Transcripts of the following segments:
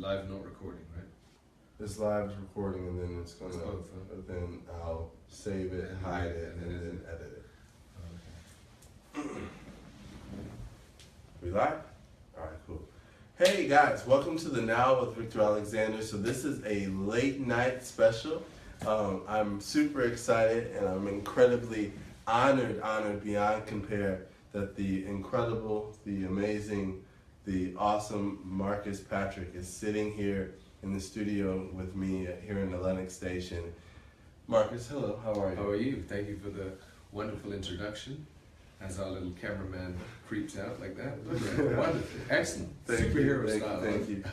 live, not recording, right? It's live recording, and then it's gonna. both, huh? Then I'll save it, hide it, and then edit it. Okay. We live? All right, cool. Hey guys, welcome to the Now with Victòr Alexander. So this is a late night special. I'm super excited, and I'm incredibly honored beyond compare that the incredible, the amazing, the awesome Marcus Patrick is sitting here in the studio with me here in the Lennox Station. Marcus, hello, how are you? How are you? Thank you for the wonderful introduction. As our little cameraman creeps out like that. Wonderful. Excellent. Superhero style. Thank you.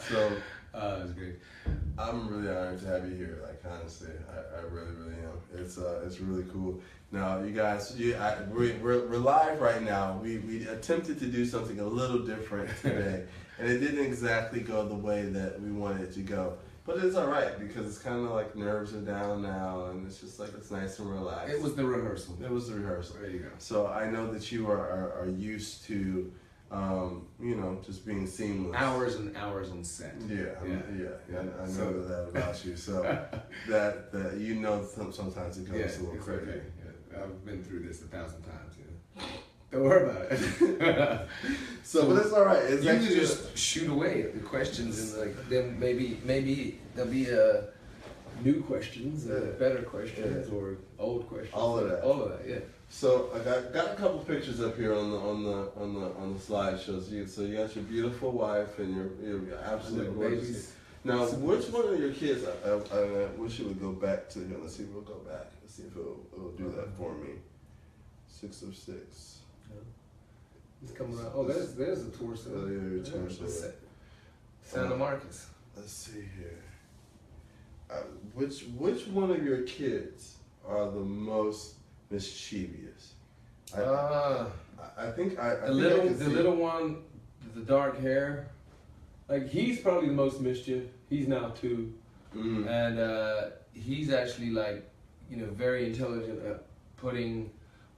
So, that's great. I'm really honored to have you here. Like honestly, I really am. It's really cool. Now, you guys, we're live right now. We attempted to do something a little different today, and it didn't exactly go the way that we wanted it to go. But it's all right because it's kind of like nerves are down now, and it's just like it's nice and relaxed. It was the rehearsal. It was the rehearsal. There you go. So I know that you are used to, just being seamless. Hours and hours on set. Yeah. I know that about you. So that sometimes it goes a little crazy. Okay. Yeah. I've been through this 1,000 times. Yeah. Don't worry about it. But it's all right. It's you can just shoot away at the questions, and like then maybe there'll be new questions, better questions, or old questions. All of that. Yeah. So I got a couple pictures up here on the slideshow. So you got your beautiful wife and your absolutely gorgeous kids. Now, which one of your kids? I wish it would go back to here. Let's see if we'll go back. Let's see if it'll do that for me. 6 of 6. He's coming around. Oh, there's the torso. Oh, yeah, your torso. Santa Marcus. Let's see here. Which one of your kids are the most mischievous? I think the little one, the dark hair. Like he's probably the most mischief. He's now 2, and he's actually very intelligent at putting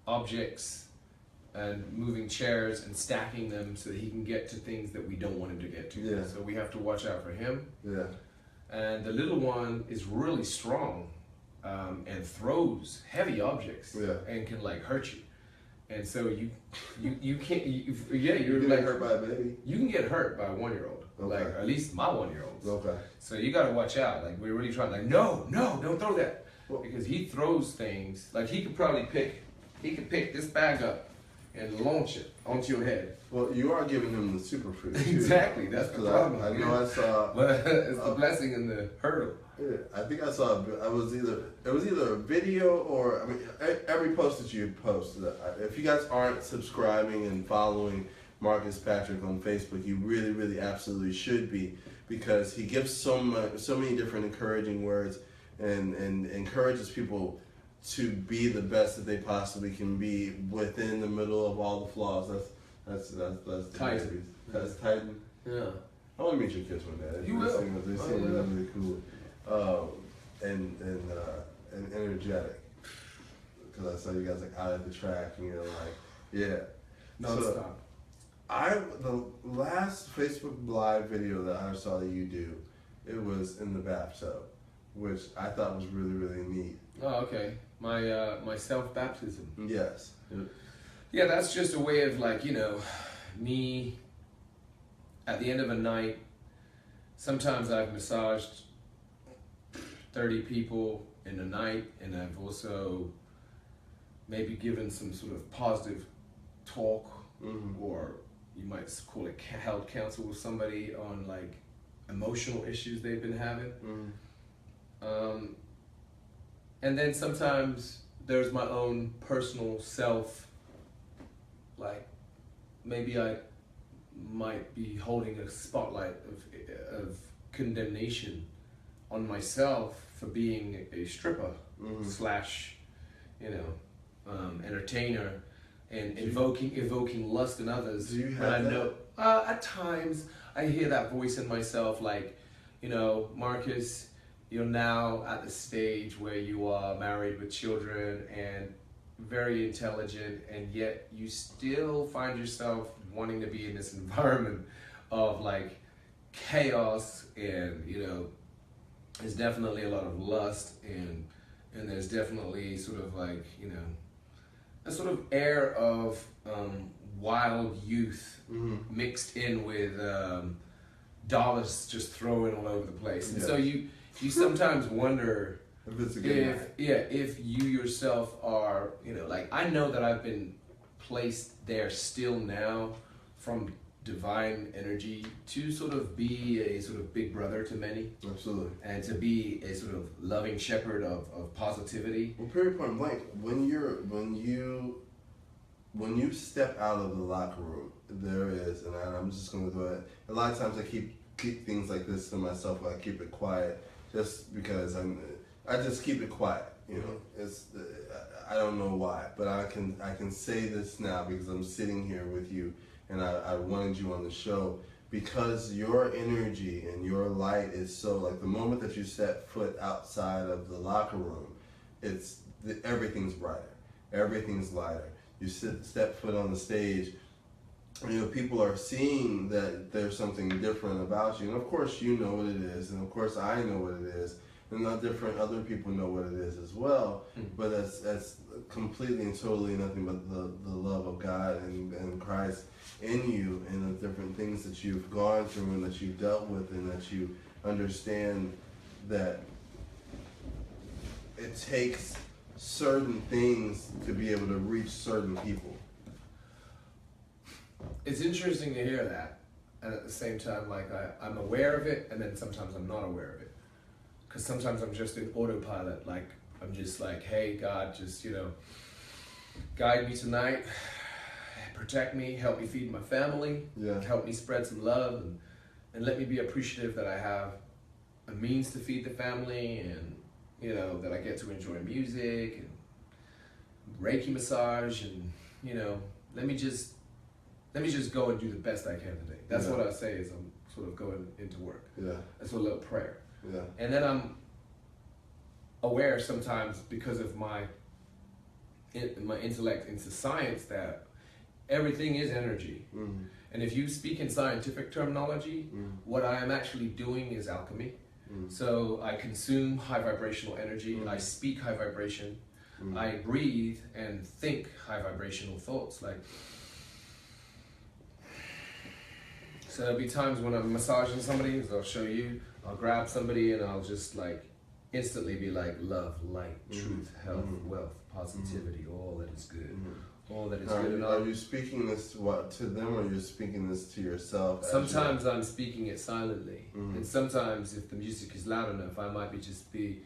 objects and moving chairs and stacking them so that he can get to things that we don't want him to get to. Yeah. So we have to watch out for him. Yeah. And the little one is really strong and throws heavy objects and can hurt you. And so you can't. You're like hurt by a baby. You can get hurt by a 1-year-old. Okay. At least my 1-year-olds. Okay. So you got to watch out. We're really trying. No, don't throw that. Because he throws things. He could probably pick this bag up and launch it onto your head. Well, you are giving him the superfood. Exactly, that's the problem. I know I saw. But it's the blessing and the hurdle. Yeah, I think I saw. It was either a video or every post that you post. If you guys aren't subscribing and following Marcus Patrick on Facebook, you really absolutely should be, because he gives so many different encouraging words and encourages people to be the best that they possibly can be within the middle of all the flaws. That's Titan. That's Titan. Yeah. I want to meet your kids one day. You will. They seem really cool, and energetic. Because I saw you guys out at the track, and you're Non-stop. The last Facebook Live video that I saw that you do, it was in the bathtub, which I thought was really neat. Oh, okay. My self-baptism. Yes. Yeah, that's just a way of me at the end of a night. Sometimes I've massaged 30 people in a night, and I've also maybe given some sort of positive talk, or you might call it held counsel with somebody on emotional issues they've been having. And then sometimes there's my own personal self, maybe I might be holding a spotlight of condemnation on myself for being a stripper / entertainer, and evoking lust in others. Do you have that? At times I hear that voice in myself, Marcus, you're now at the stage where you are married with children and very intelligent, and yet you still find yourself wanting to be in this environment of chaos, and there's definitely a lot of lust, and there's definitely sort of like a sort of air of wild youth mixed in with dollars just throwing all over the place. And so you sometimes wonder if it's a good night. if you yourself are, like, I know that I've been placed there still now from divine energy to sort of be a sort of big brother to many. Absolutely. And to be a sort of loving shepherd of positivity. Well, period, point blank, when you step out of the locker room, there is, and I'm just going to do it. A lot of times I keep things like this to myself, where I keep it quiet, just because I just keep it quiet. It's I don't know why, but I can say this now because I'm sitting here with you, and I wanted you on the show because your energy and your light is so, like, the moment that you set foot outside of the locker room, everything's brighter, everything's lighter. You step foot on the stage, people are seeing that there's something different about you. And of course you know what it is, and of course I know what it is, and other people know what it is as well. But that's completely and totally nothing but the love of God and Christ in you, and the different things that you've gone through and that you've dealt with, and that you understand that it takes certain things to be able to reach certain people. It's interesting to hear that, and at the same time, like, I'm aware of it, and then sometimes I'm not aware of it, because sometimes I'm just in autopilot. Like, I'm just like, hey God, just guide me tonight, protect me, help me feed my family, help me spread some love, and let me be appreciative that I have a means to feed the family, and that I get to enjoy music and Reiki massage, and let me just go and do the best I can today. That's what I say as I'm sort of going into work. That's a little prayer. And then I'm aware sometimes, because of my intellect into science, that everything is energy. And if you speak in scientific terminology, what I am actually doing is alchemy. So I consume high vibrational energy, I speak high vibration, I breathe and think high vibrational thoughts. Like, so there'll be times when I'm massaging somebody, as I'll show you, I'll grab somebody and I'll just like instantly be like, love, light, truth, health, wealth, positivity, all that is good. All that is good. And are you speaking this to them, or you're speaking this to yourself? Sometimes I'm speaking it silently, and sometimes if the music is loud enough, I might be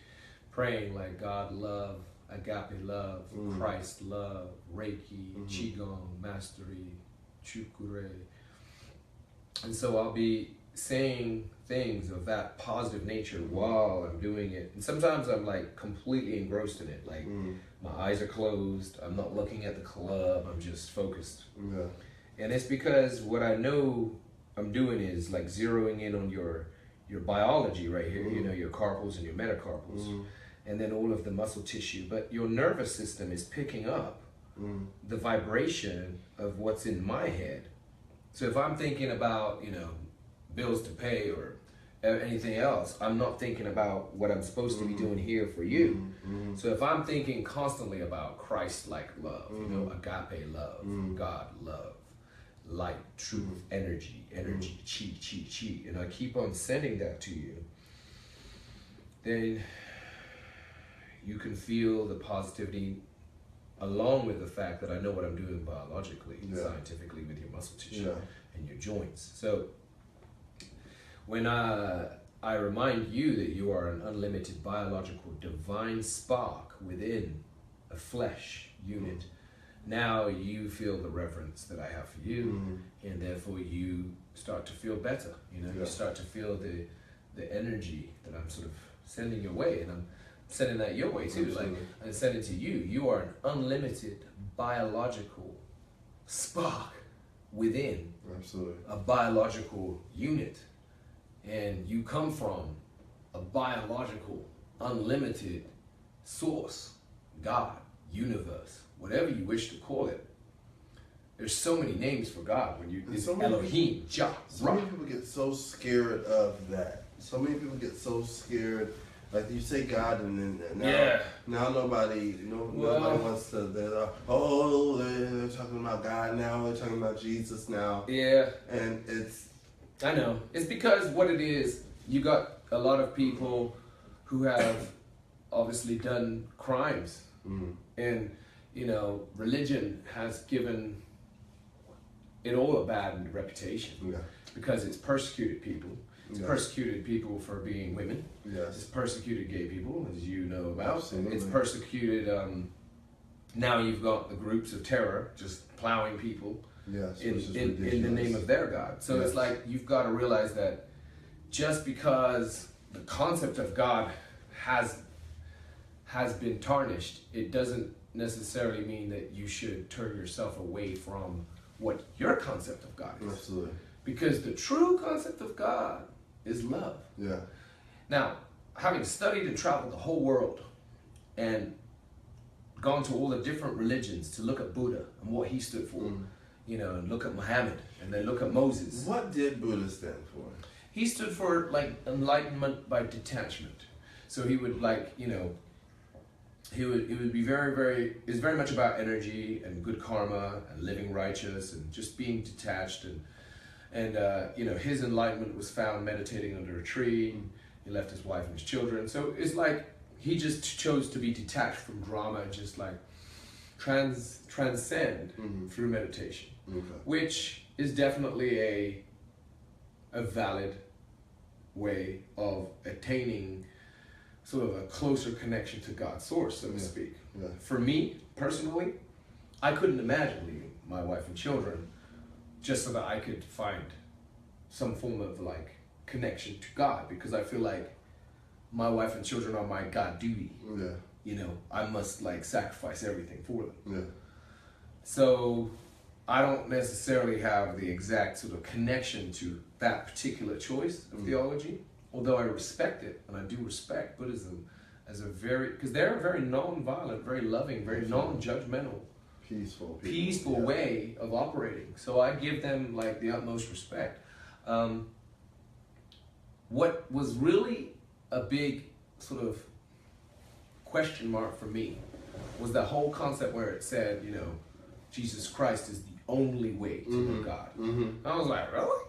praying like, God love, agape love, Christ love, Reiki, Qigong, mastery, Chukure. And so I'll be saying things of that positive nature while I'm doing it. And sometimes I'm like completely engrossed in it. Like my eyes are closed, I'm not looking at the club, I'm just focused. And it's because what I know I'm doing is like zeroing in on your biology right here, your carpals and your metacarpals, and then all of the muscle tissue. But your nervous system is picking up the vibration of what's in my head. So if I'm thinking about, bills to pay or anything else, I'm not thinking about what I'm supposed to be doing here for you. So if I'm thinking constantly about Christ-like love, agape love, God love, light, truth, energy, chi, and I keep on sending that to you, then you can feel the positivity along with the fact that I know what I'm doing biologically, scientifically, with your muscle tissue and your joints. So when I remind you that you are an unlimited biological divine spark within a flesh unit, now you feel the reverence that I have for you, and therefore you start to feel better. You start to feel the energy that I'm sort of sending your way, and I'm sending that your way too. Absolutely. Like, I'm sending to you. You are an unlimited biological spark within a biological unit, and you come from a biological unlimited source, God, universe, whatever you wish to call it. there's so many names for God. When you it's so many Elohim, Jah, So Ra. many people get so scared of that. So many people get so scared. Like you say God, and then now nobody wants to. They're talking about God now. They're talking about Jesus now. Yeah, and it's. I know. It's because what it is. You got a lot of people who have obviously done crimes, and religion has given it all a bad reputation because it's persecuted people. It's persecuted people for being women. Yes. It's persecuted gay people, as you know about. Absolutely. It's persecuted. Now you've got the groups of terror just plowing people. Yes. In the name of their God. So it's like you've got to realize that just because the concept of God has been tarnished, it doesn't necessarily mean that you should turn yourself away from what your concept of God is. Absolutely. Because the true concept of God is love. Yeah. Now, having studied and traveled the whole world and gone to all the different religions to look at Buddha and what he stood for, and look at Muhammad and then look at Moses. What did Buddha stand for? He stood for enlightenment by detachment. So he would it would be it's very much about energy and good karma and living righteous and just being detached and his enlightenment was found meditating under a tree. He left his wife and his children. So it's like he just chose to be detached from drama and just like transcend through meditation, which is definitely a valid way of attaining sort of a closer connection to God's source, so to speak. Yeah. For me, personally, I couldn't imagine leaving my wife and children just so that I could find some form of connection to God, because I feel like my wife and children are my God duty. Yeah. I must sacrifice everything for them. Yeah. So I don't necessarily have the exact sort of connection to that particular choice of theology, although I respect it, and I do respect Buddhism as because they're a very non-violent, very loving, very non-judgmental, peaceful way of operating. So I give them the utmost respect. What was really a big sort of question mark for me was that whole concept where it said, Jesus Christ is the only way to know God. And I was like, really?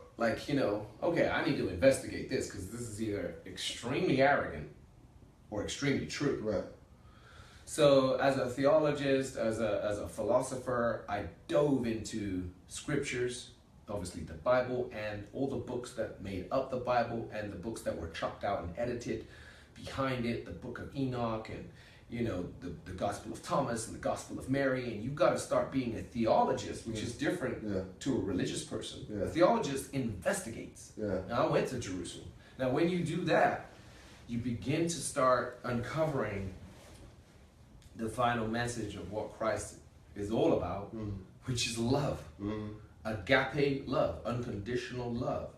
Okay, I need to investigate this because this is either extremely arrogant or extremely true. Right. So as a theologist, as a philosopher, I dove into scriptures, obviously the Bible and all the books that made up the Bible and the books that were chopped out and edited behind it, the book of Enoch and the Gospel of Thomas and the Gospel of Mary, and you've got to start being a theologist, which is different to a religious person. Yeah. A theologist investigates. Yeah. Now, I went to Jerusalem. Now, when you do that, you begin to start uncovering the final message of what Christ is all about, which is love. Agape love, unconditional love.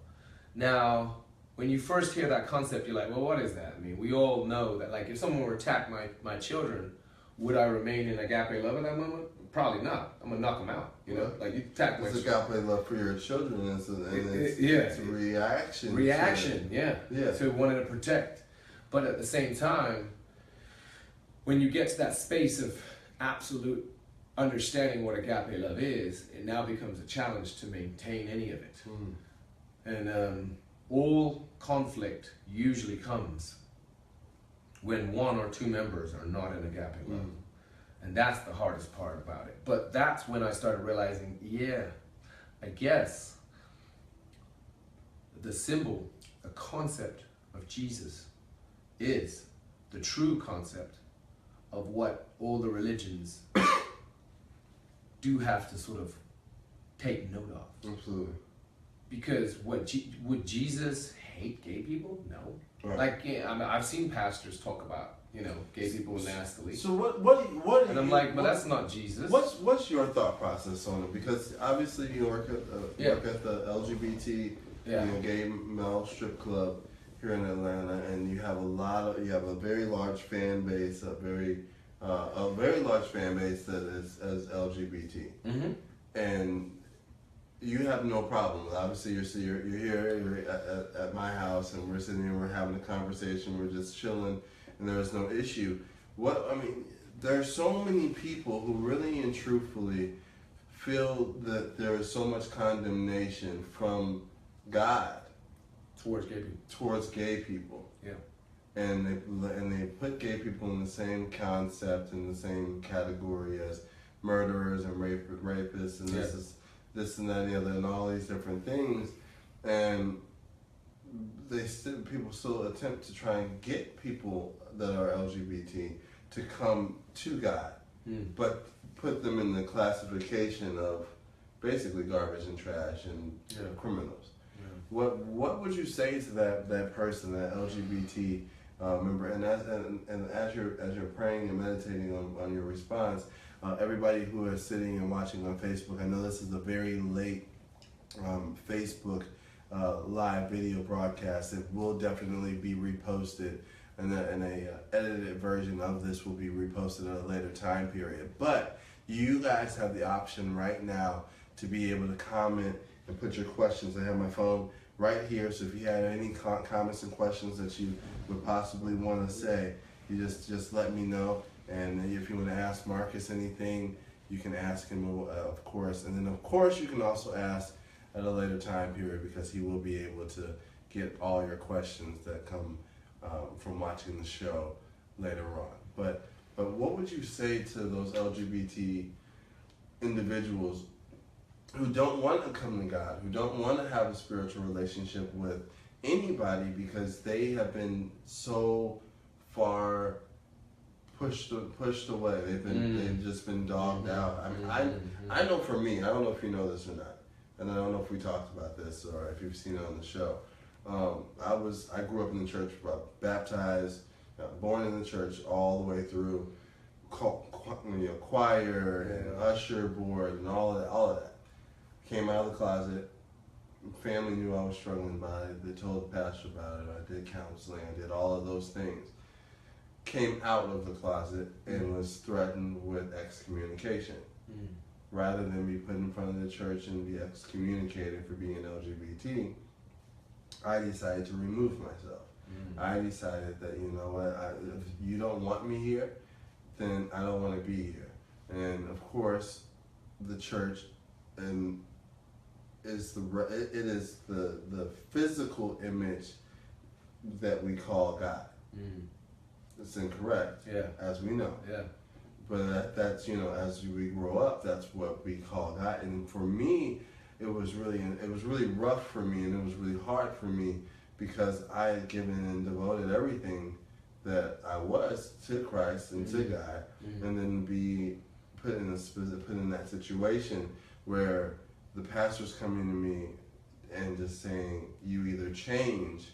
Now, when you first hear that concept, you're like, well, what is that? I mean, we all know that, if someone were to attack my children, would I remain in agape love at that moment? Probably not. I'm going to knock them out, you attack my children. Agape love for your children, it's a reaction. Reaction, to wanting to protect. But at the same time, when you get to that space of absolute understanding what agape love is, it now becomes a challenge to maintain any of it. And all conflict usually comes when one or two members are not in agape love. And that's the hardest part about it. But that's when I started realizing, I guess the symbol, the concept of Jesus is the true concept of what all the religions do have to sort of take note of. Absolutely. Because would Jesus hate gay people? No. Right. I've seen pastors talk about gay people nastily. So what? And I'm like, but that's not Jesus. What's your thought process on it? Because obviously you work at the LGBT gay male strip club here in Atlanta, and you have a very large fan base, a very large fan base that is LGBT. and you have no problem. Obviously, you're here, you're at my house, and we're sitting here, we're having a conversation, we're just chilling, and there's no issue. There are so many people who really and truthfully feel that there is so much condemnation from God towards gay people. Yeah. And they put gay people in the same concept, in the same category as murderers and rapists, and this and that and the other, and all these different things. And people still attempt to try and get people that are LGBT to come to God, but put them in the classification of basically garbage and trash and criminals. Yeah. What would you say to that person, that LGBT member? And as you're praying and meditating on your response, everybody who is sitting and watching on Facebook, I know this is a very late Facebook live video broadcast. It will definitely be reposted, and a edited version of this will be reposted at a later time period. But you guys have the option right now to be able to comment and put your questions. I have my phone right here, so if you have any comments and questions that you would possibly want to say, you just let me know. And if you want to ask Marcus anything, you can ask him, of course. And then, of course, you can also ask at a later time period, because he will be able to get all your questions that come from watching the show later on. But what would you say to those LGBT individuals who don't want to come to God, who don't want to have a spiritual relationship with anybody because they have been so far pushed away? They've just been dogged out. I mean, I know for me, I don't know if you know this or not, and I don't know if we talked about this or if you've seen it on the show. I grew up in the church, baptized, born in the church all the way through, choir and usher board and all of that. Came out of the closet. Family knew I was struggling by it. They told the pastor about it. I did counseling. I did all of those things. Came out of the closet and was threatened with excommunication. Rather than be put in front of the church and be excommunicated for being LGBT, I decided to remove myself. I decided that, you know what, if you don't want me here, then I don't want to be here. And of course, the church is the physical image that we call God. It's incorrect, as we know. But that's, you know, as we grow up, that's what we call God. And for me, it was really rough for me, and it was really hard for me, because I had given and devoted everything that I was to Christ and to God, and then be put in that situation where the pastor's coming to me and just saying, you either change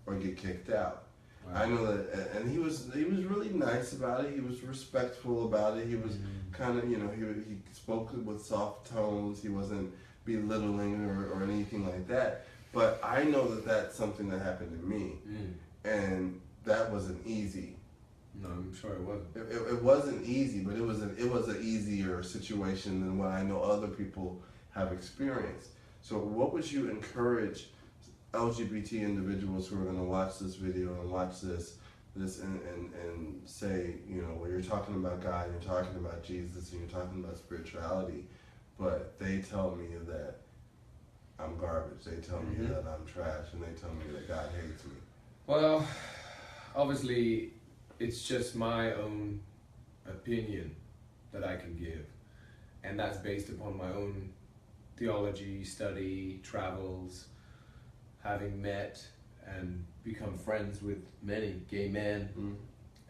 or get kicked out. Wow. I know that, and he was really nice about it. He was respectful about it. He was kind of, you know, he spoke with soft tones. He wasn't belittling or anything like that. But I know that that's something that happened to me, and that wasn't easy. No, I'm sure it wasn't. It wasn't easy, but it was an easier situation than what I know other people have experienced. So what would you encourage LGBT individuals who are going to watch this video and watch this and say, you know, well, you're talking about God, you're talking about Jesus, and you're talking about spirituality, but they tell me that I'm garbage, they tell me that I'm trash, and they tell me that God hates me? Well, obviously, it's just my own opinion that I can give, and that's based upon my own theology, study, travels, having met and become friends with many gay men,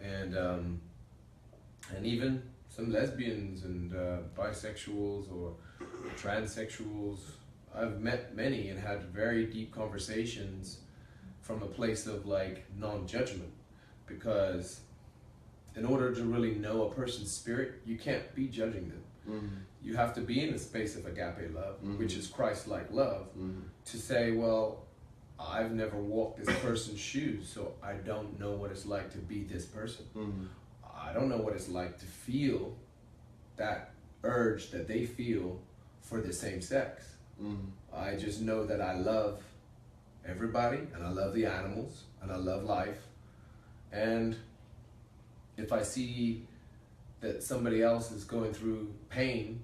and even some lesbians and bisexuals or transsexuals. I've met many and had very deep conversations from a place of like non-judgment, because in order to really know a person's spirit, you can't be judging them. You have to be in a space of agape love, which is Christ-like love, to say, well, I've never walked this person's shoes, so I don't know what it's like to be this person. I don't know what it's like to feel that urge that they feel for the same sex. Mm-hmm. I just know that I love everybody, and I love the animals, and I love life. And if I see that somebody else is going through pain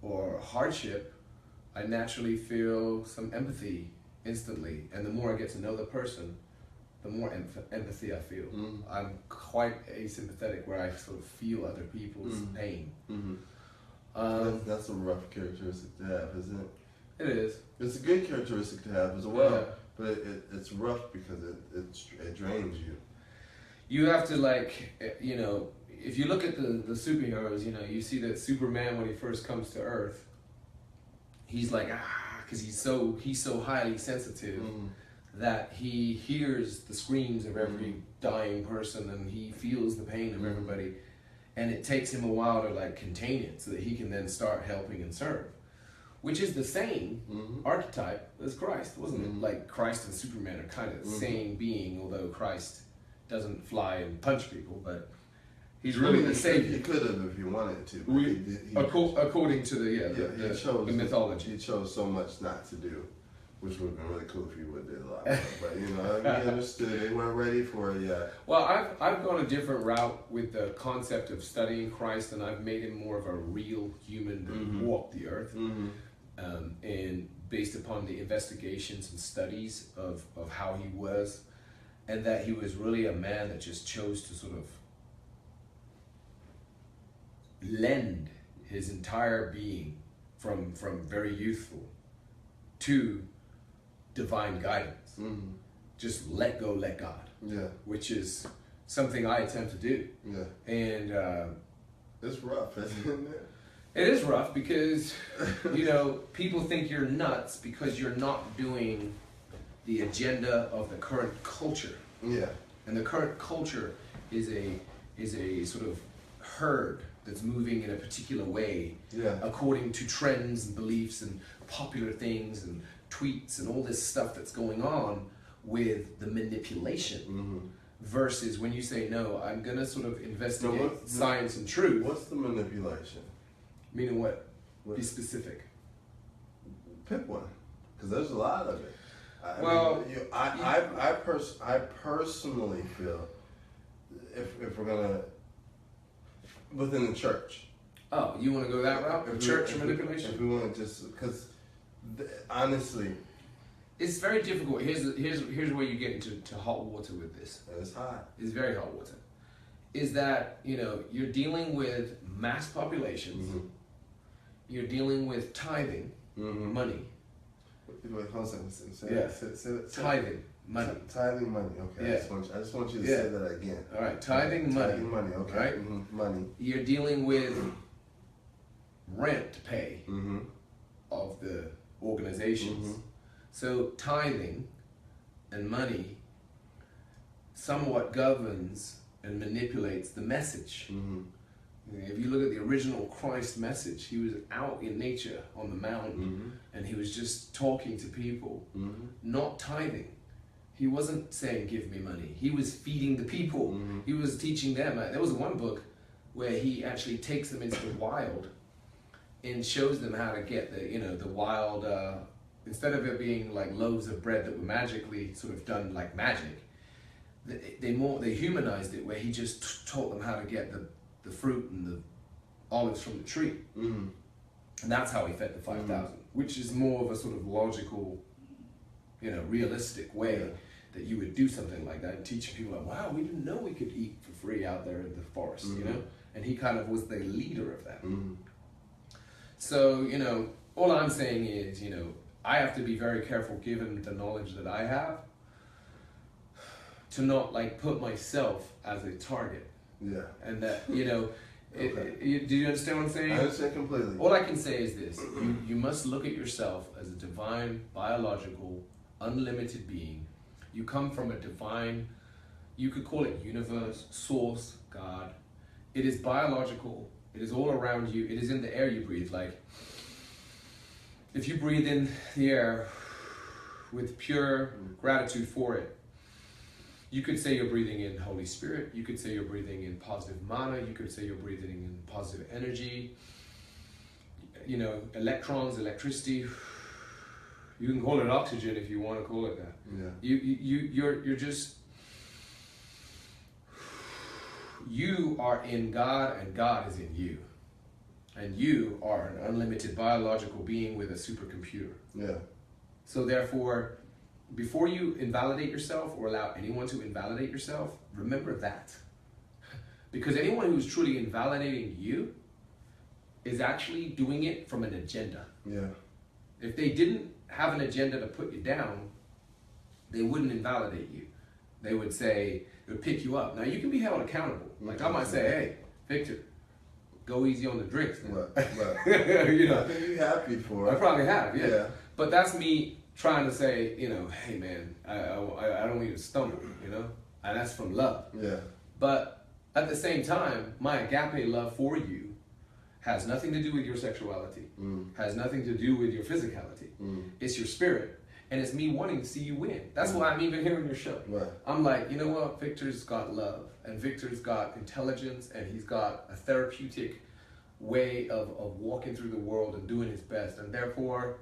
or hardship, I naturally feel some empathy instantly. And the more I get to know the person, the more empathy I feel. Mm-hmm. I'm quite asympathetic, where I sort of feel other people's pain. Mm-hmm. That's a rough characteristic to have, isn't it? It is. It's a good characteristic to have as well, Yeah. but it's rough because it drains you. You have to, like, you know, if you look at the superheroes, you know, you see that Superman, when he first comes to Earth, he's like, because he's so highly sensitive that he hears the screams of every dying person, and he feels the pain of everybody, and it takes him a while to like contain it so that he can then start helping and serve, which is the same archetype as Christ, wasn't it? Like, Christ and Superman are kind of the same being, although Christ doesn't fly and punch people, but he's really the savior. He could have if he wanted to. According to the mythology. He chose so much not to do, which would have been really cool if he would have did a lot more. But you know, he understood. They weren't ready for it yet. Well, I've gone a different route with the concept of studying Christ, and I've made him more of a real human that walked the earth. And based upon the investigations and studies of how he was, and that he was really a man that just chose to sort of lend his entire being from very youthful to divine guidance. Just let go, let God. Yeah. Which is something I attempt to do. Yeah. And it's rough, isn't it? It is rough because, you know, people think you're nuts because you're not doing the agenda of the current culture. Yeah. And the current culture is a sort of herd that's moving in a particular way, according to trends and beliefs and popular things and tweets and all this stuff that's going on with the manipulation. Versus when you say, no, I'm gonna sort of investigate science and truth. What's the manipulation? Meaning what? Be specific. Pick one, because there's a lot of it. I personally feel if we're gonna within the church. Oh, you want to go that route? Church manipulation? If we want to just, because honestly, it's very difficult. Here's where you get into hot water with this. It's hot. It's very hot water. Is that, you know, you're dealing with mass populations. You're dealing with tithing, money. Wait, hold on a second. Say tithing, money. Tithing money, okay. Yeah. I just want you to say that again. All right, tithing money. Tithing money, okay. Right? Money. You're dealing with rent to pay of the organizations. So tithing and money somewhat governs and manipulates the message. If you look at the original Christ message, he was out in nature on the mountain, and he was just talking to people, not tithing. He wasn't saying, give me money. He was feeding the people. He was teaching them. There was one book where he actually takes them into the wild and shows them how to get the wild, instead of it being like loaves of bread that were magically sort of done like magic, they humanized it, where he just taught them how to get the fruit and the olives from the tree. And that's how he fed the 5,000, which is more of a sort of logical, realistic way that you would do something like that and teach people like, wow, we didn't know we could eat for free out there in the forest, and he kind of was the leader of that. So, all I'm saying is, I have to be very careful, given the knowledge that I have, to not like put myself as a target. Yeah. And that, do you understand what I'm saying? I understand completely. All I can say is this. You must look at yourself as a divine, biological, unlimited being. You come from a divine, you could call it universe, source, God. It is biological. It is all around you. It is in the air you breathe. Like, if you breathe in the air with pure gratitude for it, you could say you're breathing in Holy Spirit. You could say you're breathing in positive mana. You could say you're breathing in positive energy. electrons, electricity. You can call it oxygen if you want to call it that. Yeah. You're just, you are in God and God is in you. And you are an unlimited biological being with a supercomputer. Yeah. So therefore, before you invalidate yourself or allow anyone to invalidate yourself, remember that. Because anyone who's truly invalidating you is actually doing it from an agenda. Yeah. If they didn't have an agenda to put you down, they wouldn't invalidate you. They would say, it would pick you up. Now you can be held accountable. Like I might say, hey, Victor, go easy on the drinks. Right. You know, I think you have before. I probably have, yeah. Yeah. But that's me trying to say, hey man, I don't want you to stumble, and that's from love. Yeah. But at the same time, my agape love for you has nothing to do with your sexuality, has nothing to do with your physicality. It's your spirit, and it's me wanting to see you win. That's why I'm even here on your show. Right. I'm like, you know what? Victor's got love, and Victor's got intelligence, and he's got a therapeutic way of walking through the world and doing his best, and therefore,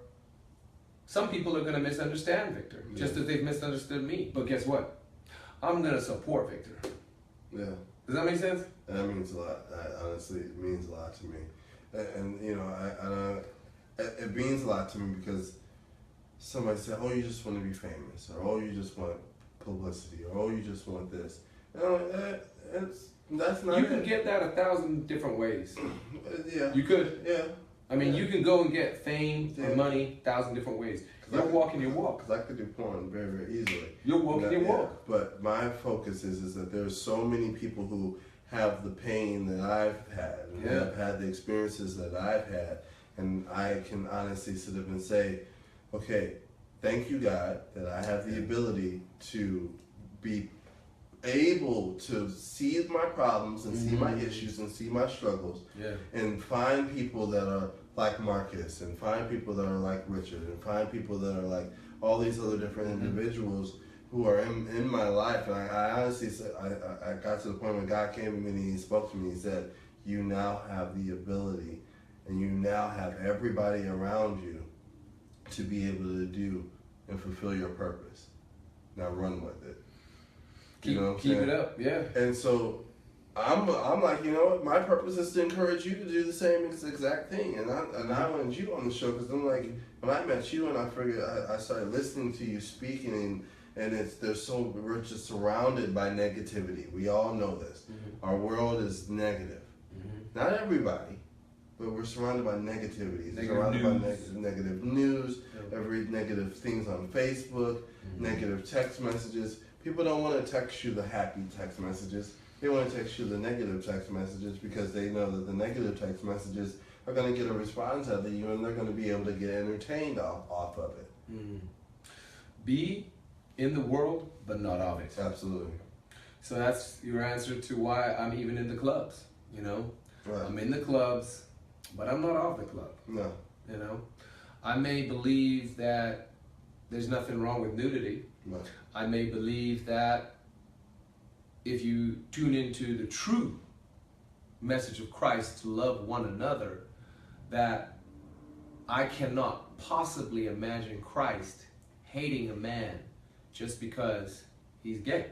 some people are going to misunderstand Victor, just as they've misunderstood me. But guess what? I'm going to support Victor. Yeah. Does that make sense? That means a lot. Honestly, it means a lot to me. And it means a lot to me because somebody said, oh, you just want to be famous, or oh, you just want publicity, or oh, you just want this. That's not You can get that 1,000 different ways. Yeah. You could. Yeah. I mean, you can go and get fame and money 1,000 different ways. You're walking your walk. Because I could do porn very, very easily. You're walking your walk. But my focus is that there's so many people who have the pain that I've had, and have had the experiences that I've had, and I can honestly sit up and say, okay, thank you, God, that I have the ability to be able to see my problems and see my issues and see my struggles, and find people that are like Marcus, and find people that are like Richard, and find people that are like all these other different individuals who are in my life. And I honestly said, I got to the point when God came to me and he spoke to me. He said, you now have the ability, and you now have everybody around you to be able to do and fulfill your purpose. Now run with it. Keep it up, yeah. And so I'm like, you know what? My purpose is to encourage you to do the same exact thing. And I wanted you on the show because I'm like, when I met you and I figured I started listening to you speaking, and we're just surrounded by negativity. We all know this. Our world is negative. Not everybody, but we're surrounded by negativity. Surrounded by negative news, every negative things on Facebook, negative text messages. People don't want to text you the happy text messages. They want to text you the negative text messages because they know that the negative text messages are going to get a response out of you, and they're going to be able to get entertained off of it. Be in the world, but not of it. Absolutely. So that's your answer to why I'm even in the clubs, Right. I'm in the clubs, but I'm not of the club. No. I may believe that there's nothing wrong with nudity. No. I may believe that if you tune into the true message of Christ to love one another, that I cannot possibly imagine Christ hating a man just because he's gay.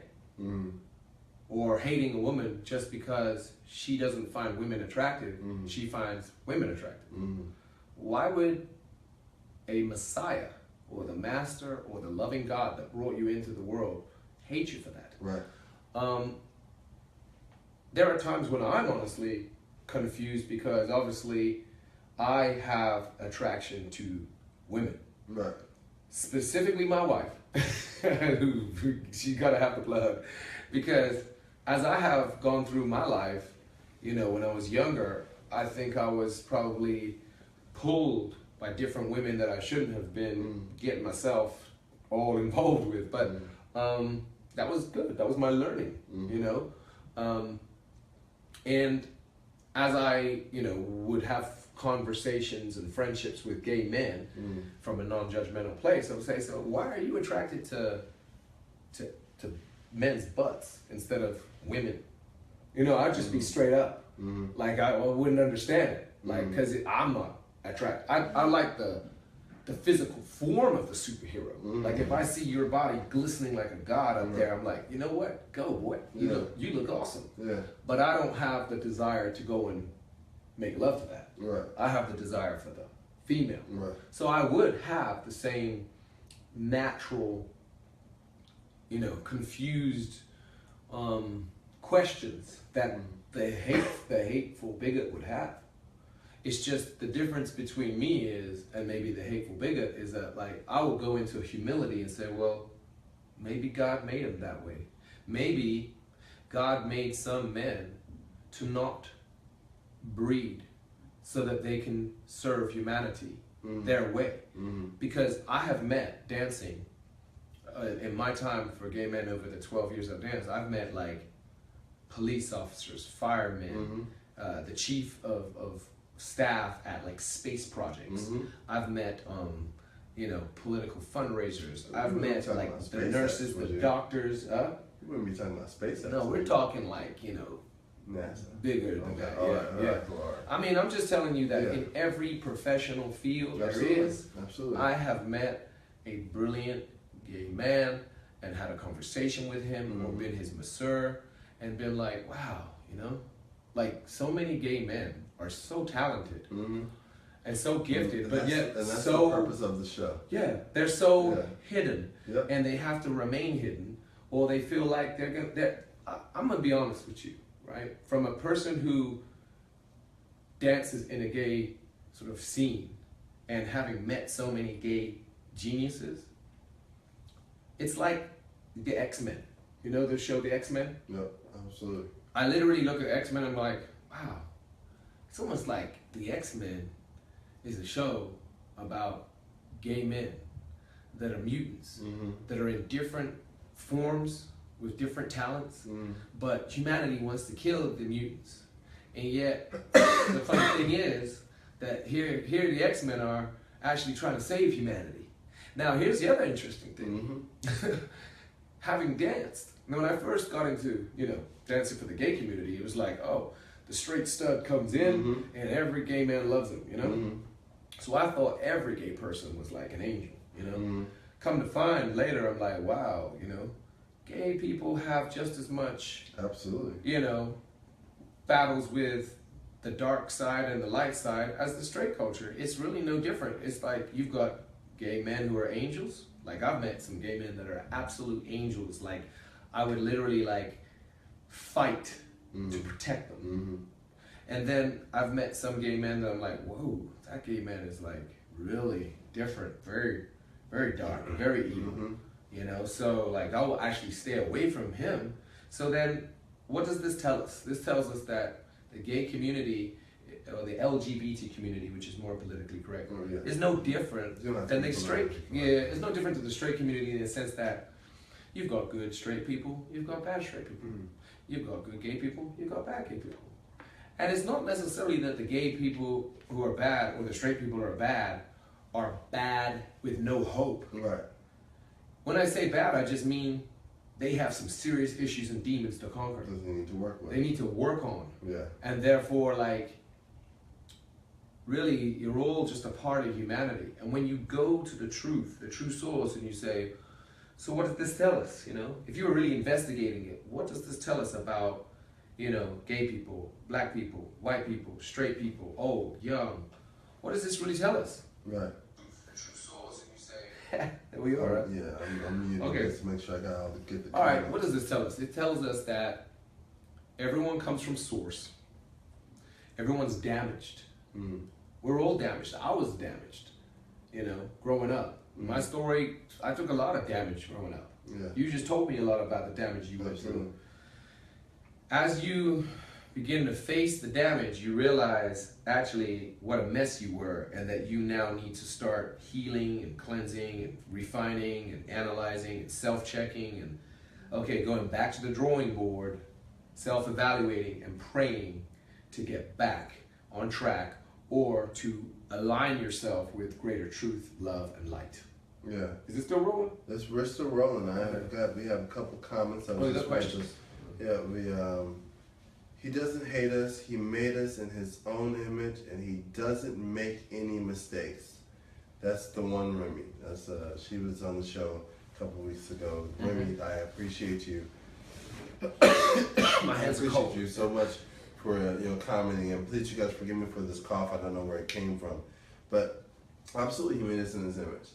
Or hating a woman just because she doesn't find women attractive, she finds women attractive. Why would a Messiah or the Master or the loving God that brought you into the world hate you for that? Right. There are times when I'm honestly confused because obviously I have attraction to women. Right. Specifically my wife, who she's got to have the plug, because as I have gone through my life, when I was younger, I think I was probably pulled by different women that I shouldn't have been getting myself all involved with. But that was good. That was my learning, and as I, would have conversations and friendships with gay men from a non-judgmental place, I would say, so why are you attracted to men's butts instead of women? I'd just be straight up. Like I wouldn't understand it. Like, because I'm not attract. I like the physical form of the superhero. Mm-hmm. Like if I see your body glistening like a god up there, I'm like, you know what? Go, boy. You look awesome. Yeah. But I don't have the desire to go and make love to that. Right. I have the desire for the female. Right. So I would have the same natural, confused questions that the hateful bigot would have. It's just the difference between me is, and maybe the hateful bigot, is that like I will go into humility and say, well, maybe God made him that way. Maybe God made some men to not breed so that they can serve humanity their way. Because I have met dancing in my time for gay men over the 12 years I've danced, I've met like police officers, firemen, the chief of staff at like space projects. I've met political fundraisers. I've met like the nurses, the doctors. You wouldn't be talking about space. No, we're talking like NASA. Bigger than that. All Yeah, right, yeah. cool, all right. I mean, I'm just telling you that in every professional field there is, I have met a brilliant gay man and had a conversation with him or been his masseur and been like, wow, like so many gay men are so talented and so gifted, but yet and that's so the purpose of the show. Yeah, they're so hidden, Yep. and they have to remain hidden, or they feel like I'm gonna be honest with you, right? From a person who dances in a gay sort of scene, and having met so many gay geniuses, it's like the X-Men. You know the show The X-Men? Yep, absolutely. I literally look at X-Men and I'm like, wow, it's almost like the X-Men is a show about gay men that are mutants, that are in different forms with different talents, but humanity wants to kill the mutants. And yet, the funny thing is that here the X-Men are actually trying to save humanity. Now, here's the other interesting thing. Having danced, when I first got into, dancing for the gay community, it was like, oh, the straight stud comes in and every gay man loves him, So I thought every gay person was like an angel, Come to find later, I'm like, wow, gay people have just as much, battles with the dark side and the light side as the straight culture. It's really no different. It's like you've got gay men who are angels. Like I've met some gay men that are absolute angels. Like I would literally like fight to protect them. And then I've met some gay men that I'm like, whoa, that gay man is like really different, very, very dark, very evil. So like I will actually stay away from him. So then what does this tell us? This tells us that the gay community, or the LGBT community, which is more politically correct, is no different than the straight. It's no different to the straight community in the sense that you've got good straight people, you've got bad straight people, you've got good gay people, you've got bad gay people, and it's not necessarily that the gay people who are bad or the straight people who are bad with no hope. Right. When I say bad, I just mean they have some serious issues and demons to conquer. They need to work with. They need to work on. Yeah. And therefore, like, really, you're all just a part of humanity. And when you go to the true source, and you say, so what does this tell us? If you were really investigating it, what does this tell us about, gay people, black people, white people, straight people, old, young? What does this really tell us? Right. There we are. Right? Yeah, I'm muting this to make sure I got all the All right, what does this tell us? It tells us that everyone comes from source. Everyone's damaged. We're all damaged. I was damaged, growing up. My story, I took a lot of damage growing up. Yeah. You just told me a lot about the damage you went through. As you begin to face the damage, you realize actually what a mess you were, and that you now need to start healing and cleansing and refining and analyzing and self-checking and going back to the drawing board, self-evaluating and praying to get back on track or to align yourself with greater truth, love, and light. Yeah. Is it still rolling? We're still rolling. We have a couple comments. Questions. Yeah, He doesn't hate us. He made us in his own image, and he doesn't make any mistakes. That's the one Remy. That's she was on the show a couple weeks ago. Remy, I appreciate you. My hands are I cold. appreciate you so much for commenting, and please, you guys, forgive me for this cough. I don't know where it came from, but absolutely, he made us in his image.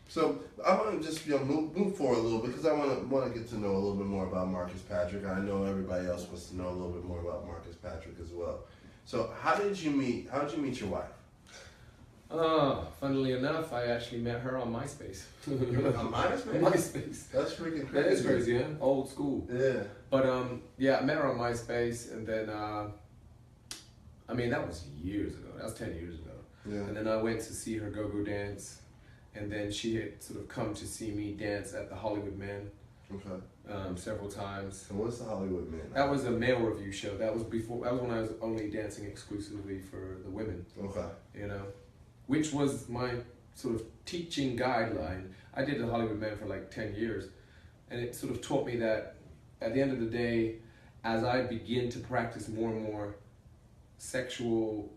So I want to just move forward a little bit, because I want to get to know a little bit more about Marcus Patrick. I know everybody else wants to know a little bit more about Marcus Patrick as well. So how did you meet your wife? Funnily enough, I actually met her on MySpace. On MySpace? MySpace. That's freaking crazy. That is crazy, huh? Old school. Yeah. But yeah, I met her on MySpace, and then I mean, that was years ago. That was 10 years ago. Yeah. And then I went to see her go-go dance, and then she had sort of come to see me dance at the Hollywood Man. Okay. Several times. And what's the Hollywood Man? That was a male review show. That was before. That was when I was only dancing exclusively for the women. Okay. You know, which was my sort of teaching guideline. I did the Hollywood Man for like 10 years, and it sort of taught me that at the end of the day, as I begin to practice more and more sexual,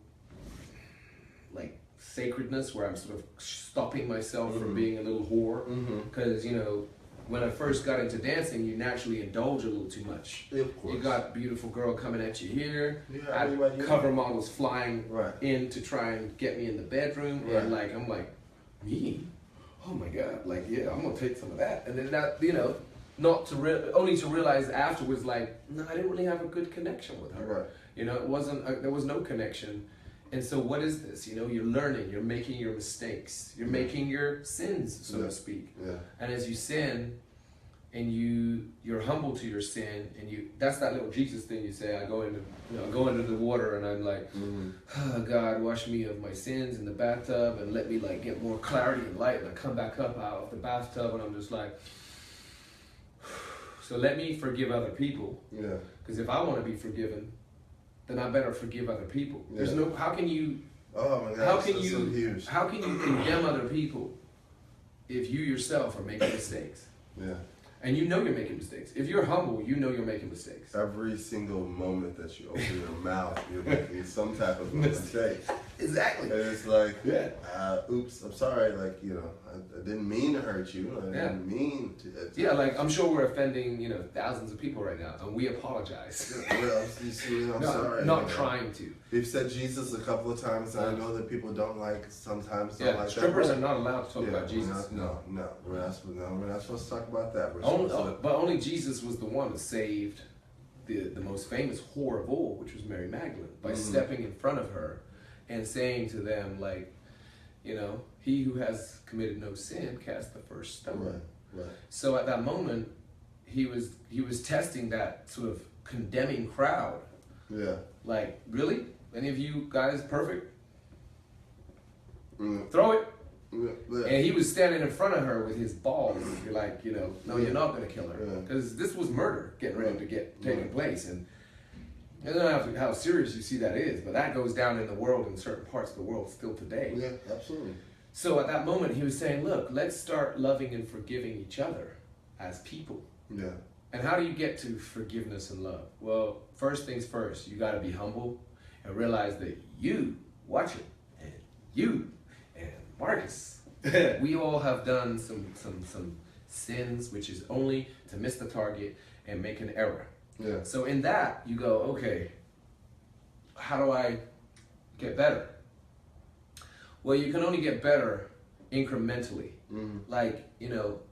like, sacredness, where I'm sort of stopping myself from being a little whore, because you know, when I first got into dancing, you naturally indulge a little too much. Of course. You got beautiful girl coming at you here, Yeah, cover models flying Right. in to try and get me in the bedroom, Right. and like I'm like, me? Oh my God! Like, yeah, I'm gonna take some of that, and then that, you know, not to only to realize afterwards, like, no, I didn't really have a good connection with her. Right. You know, it wasn't. There was no connection. And so what is this? You know, you're learning, you're making your mistakes, you're making your sins, so to speak. Yeah. And as you sin, and you're humble to your sin, and that's that little Jesus thing you say. I go into the water, and I'm like, oh, God, wash me of my sins in the bathtub, and let me like get more clarity and light. And I come back up out of the bathtub, and I'm just like, so let me forgive other people. Yeah. Because if I want to be forgiven, then I better forgive other people. Yeah. There's no. How can you? Oh my God. How can that's you? so huge. How can you condemn other people if you yourself are making mistakes? Yeah. And you know you're making mistakes. If you're humble, you know you're making mistakes. Every single moment that you open your mouth, you're making some type of mistake. Exactly. And it's like, Yeah. Oops, I'm sorry. Like, I didn't mean to hurt you. I didn't mean to. Yeah, like I'm sure we're offending, thousands of people right now, and we apologize. I'm sorry. Not trying to. We've said Jesus a couple of times, and I know that people sometimes don't like strippers that. are not allowed to talk about Jesus. We're not supposed to talk about that. But only Jesus was the one who saved the most famous whore of all, which was Mary Magdalene, by stepping in front of her and saying to them, like, he who has committed no sin cast the first stone. Right. So at that moment, he was testing that sort of condemning crowd. Yeah. Like, really? Any of you guys perfect? Throw it. Yeah. And he was standing in front of her with his balls. You're like, no, you're not going to kill her. Because this was murder getting ready to taking place. And I don't know how serious you see that is, but that goes down in the world, in certain parts of the world still today. Yeah, absolutely. So at that moment, he was saying, look, let's start loving and forgiving each other as people. Yeah. And how do you get to forgiveness and love? Well, first things first, you got to be humble and realize that you, watch it, and you, and Marcus, we all have done some sins, which is only to miss the target and make an error. Yeah. So in that, you go, okay, how do I get better? Well, you can only get better incrementally. Like,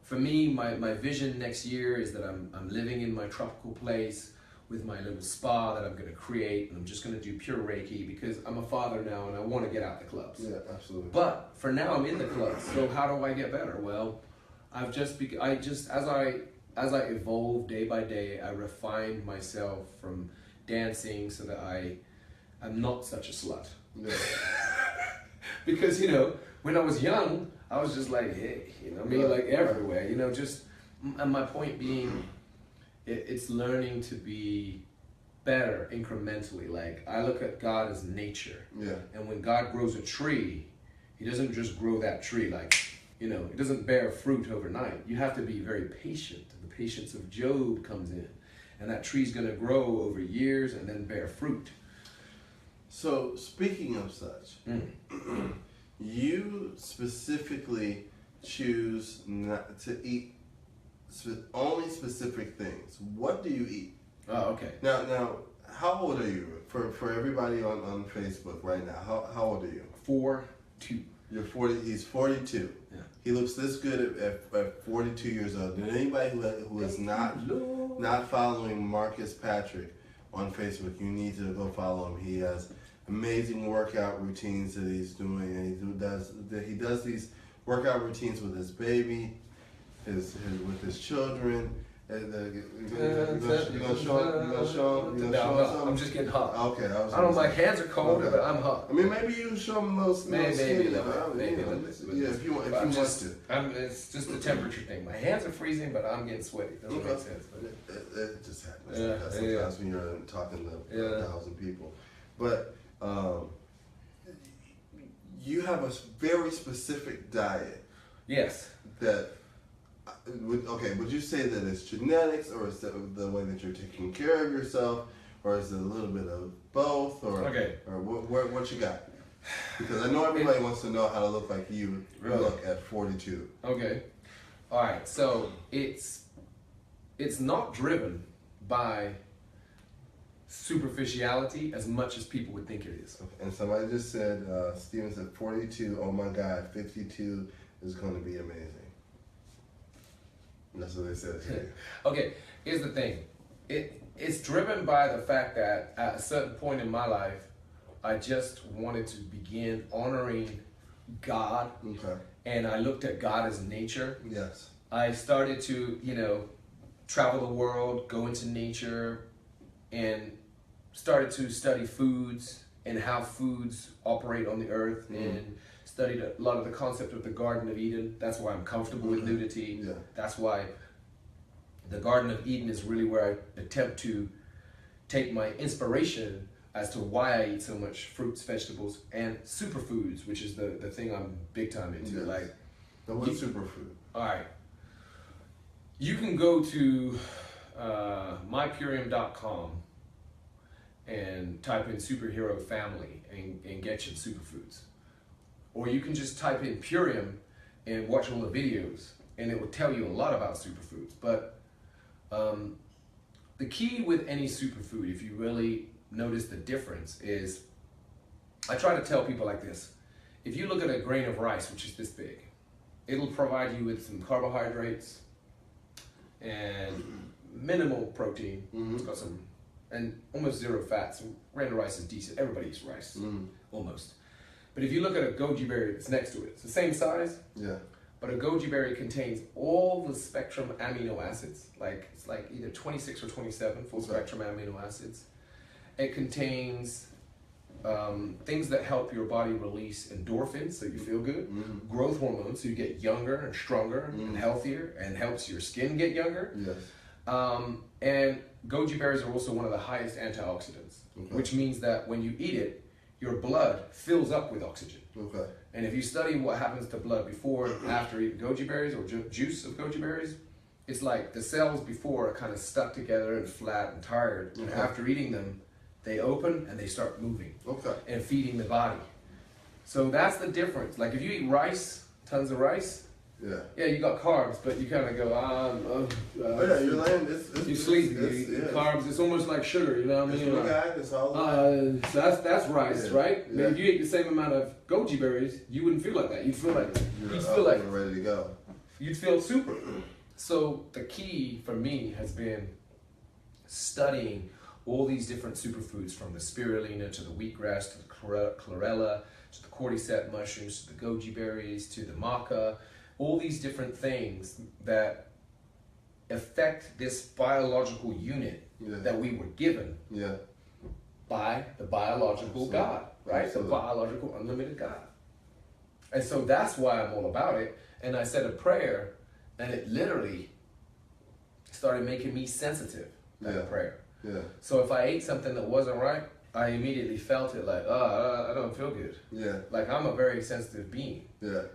for me, my vision next year is that I'm living in my tropical place with my little spa that I'm going to create, and I'm just going to do pure Reiki because I'm a father now and I want to get out the clubs. Yeah, absolutely. But for now, I'm in the clubs. So how do I get better? Well, as I evolve day by day, I refine myself from dancing so that I'm not such a slut. Yeah. Because, when I was young, I was just like, hey, like everywhere, and my point being, it's learning to be better incrementally. Like, I look at God as nature. Yeah. And when God grows a tree, he doesn't just grow that tree like, it doesn't bear fruit overnight. You have to be very patient. The patience of Job comes in. and that tree's going to grow over years and then bear fruit. So speaking of such, you specifically choose not to eat only specific things. What do you eat? Oh, okay. Now, how old are you? For everybody on Facebook right now, how old are you? 42. You're 40. He's 42. Yeah. He looks this good at 42 years old. And anybody who is not following Marcus Patrick on Facebook, you need to go follow him. He has amazing workout routines that he's doing, and he does these workout routines with his baby, with his children. You gonna show him? No, I'm just getting hot. Okay, I don't. My hands are cold, but I'm hot. I mean, maybe you show him those. Maybe a little bit. Yeah, if you want to. It's just a temperature thing. My hands are freezing, but I'm getting sweaty. Doesn't make sense. It just happens. Yeah, Sometimes when you're talking to 1,000 people, but you have a very specific diet. Yes. That. Would you say that it's genetics, or is it the way that you're taking care of yourself, or is it a little bit of both, or what you got? Because I know everybody wants to know how to look like you look at 42. Okay. All right. So it's not driven by superficiality as much as people would think it is. Okay. And somebody just said, Steven said 42. Oh my God, 52 is going to be amazing. That's what they said to you. Okay, here's the thing. It's driven by the fact that at a certain point in my life, I just wanted to begin honoring God. Okay. And I looked at God as nature. Yes. I started to, travel the world, go into nature, and started to study foods and how foods operate on the earth, and studied a lot of the concept of the Garden of Eden. That's why I'm comfortable with nudity. Yeah. That's why the Garden of Eden is really where I attempt to take my inspiration as to why I eat so much fruits, vegetables, and superfoods, which is the thing I'm big time into. Yes. Like, now what's superfood? All right. You can go to mypurium.com and type in superhero family and get your superfoods. Or you can just type in Purium and watch all the videos, and it will tell you a lot about superfoods. But the key with any superfood, if you really notice the difference, is I try to tell people like this. If you look at a grain of rice, which is this big, it'll provide you with some carbohydrates and minimal protein. It's got some, and almost zero fat. So grain of rice is decent. Everybody eats rice, almost. But if you look at a goji berry that's next to it, it's the same size. Yeah. But a goji berry contains all the spectrum amino acids. It's like either 26 or 27 full spectrum amino acids. It contains things that help your body release endorphins, so you feel good. Growth hormones, so you get younger and stronger and healthier, and helps your skin get younger. Yes. And goji berries are also one of the highest antioxidants, which means that when you eat it, your blood fills up with oxygen. Okay. And if you study what happens to blood before and after eating goji berries or juice of goji berries, it's like the cells before are kind of stuck together and flat and tired. And after eating them, they open and they start moving and feeding the body. So that's the difference. Like if you eat rice, tons of rice, yeah, you got carbs, but you kind of go, you're laying, you sleep, you eat carbs. It's almost like sugar, you know what I mean? It's all so that's rice, right? Yeah. But if you ate the same amount of goji berries, you wouldn't feel like that. You'd feel like you're ready to go. You'd feel super. So the key for me has been studying all these different superfoods, from the spirulina to the wheatgrass to the chlorella to the cordyceps mushrooms to the goji berries to the maca. All these different things that affect this biological unit that we were given by the biological God, right? Absolutely. The biological unlimited God. And so that's why I'm all about it. And I said a prayer, and it literally started making me sensitive to the prayer. Yeah. So if I ate something that wasn't right, I immediately felt it like, I don't feel good. Yeah. Like I'm a very sensitive being. Yeah.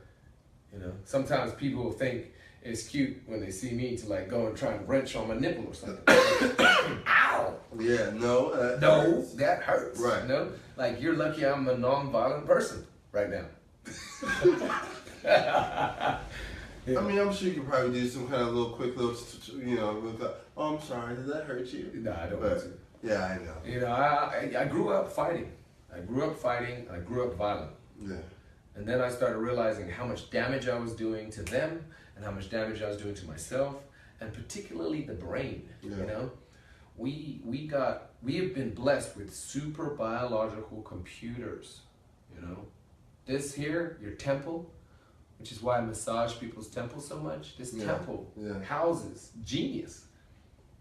Sometimes people think it's cute when they see me to like go and try and wrench on my nipple or something. Ow! Yeah, no. That hurts. Right. You know? Like, you're lucky I'm a non-violent person right now. I mean, I'm sure you could probably do some kind of quick little, with oh, I'm sorry, did that hurt you? No, I don't want to. Yeah, I know. You know, I grew up fighting. I grew up violent. Yeah. And then I started realizing how much damage I was doing to them and how much damage I was doing to myself, and particularly the brain. Yeah. You know, we have been blessed with super biological computers. You know, this here, your temple, which is why I massage people's temples so much. This temple houses genius.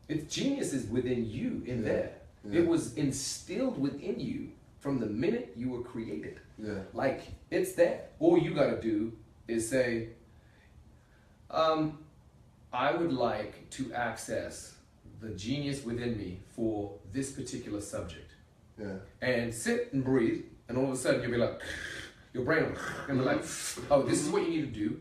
Its genius is within you in there. Yeah. It was instilled within you from the minute you were created. Yeah. Like, it's there. All you gotta do is say, I would like to access the genius within me for this particular subject. Yeah. And sit and breathe, and all of a sudden you'll be like, your brain will be like, oh, this is what you need to do.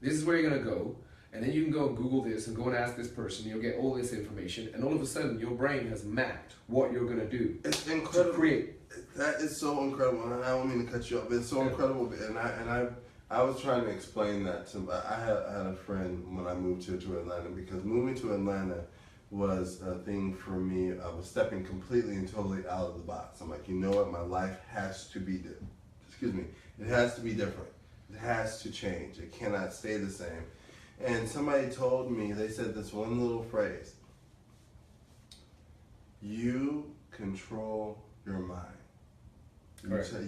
This is where you're gonna go. And then you can go and Google this and go and ask this person. You'll get all this information, and all of a sudden your brain has mapped what you're gonna do. It's incredible. To create. That is so incredible, and I don't mean to cut you off. It's so incredible, and I was trying to explain that to. I had a friend when I moved here to Atlanta, because moving to Atlanta was a thing for me. I was stepping completely and totally out of the box. I'm like, you know what? My life has to be it has to be different. It has to change. It cannot stay the same. And somebody told me, they said this one little phrase: you control your mind.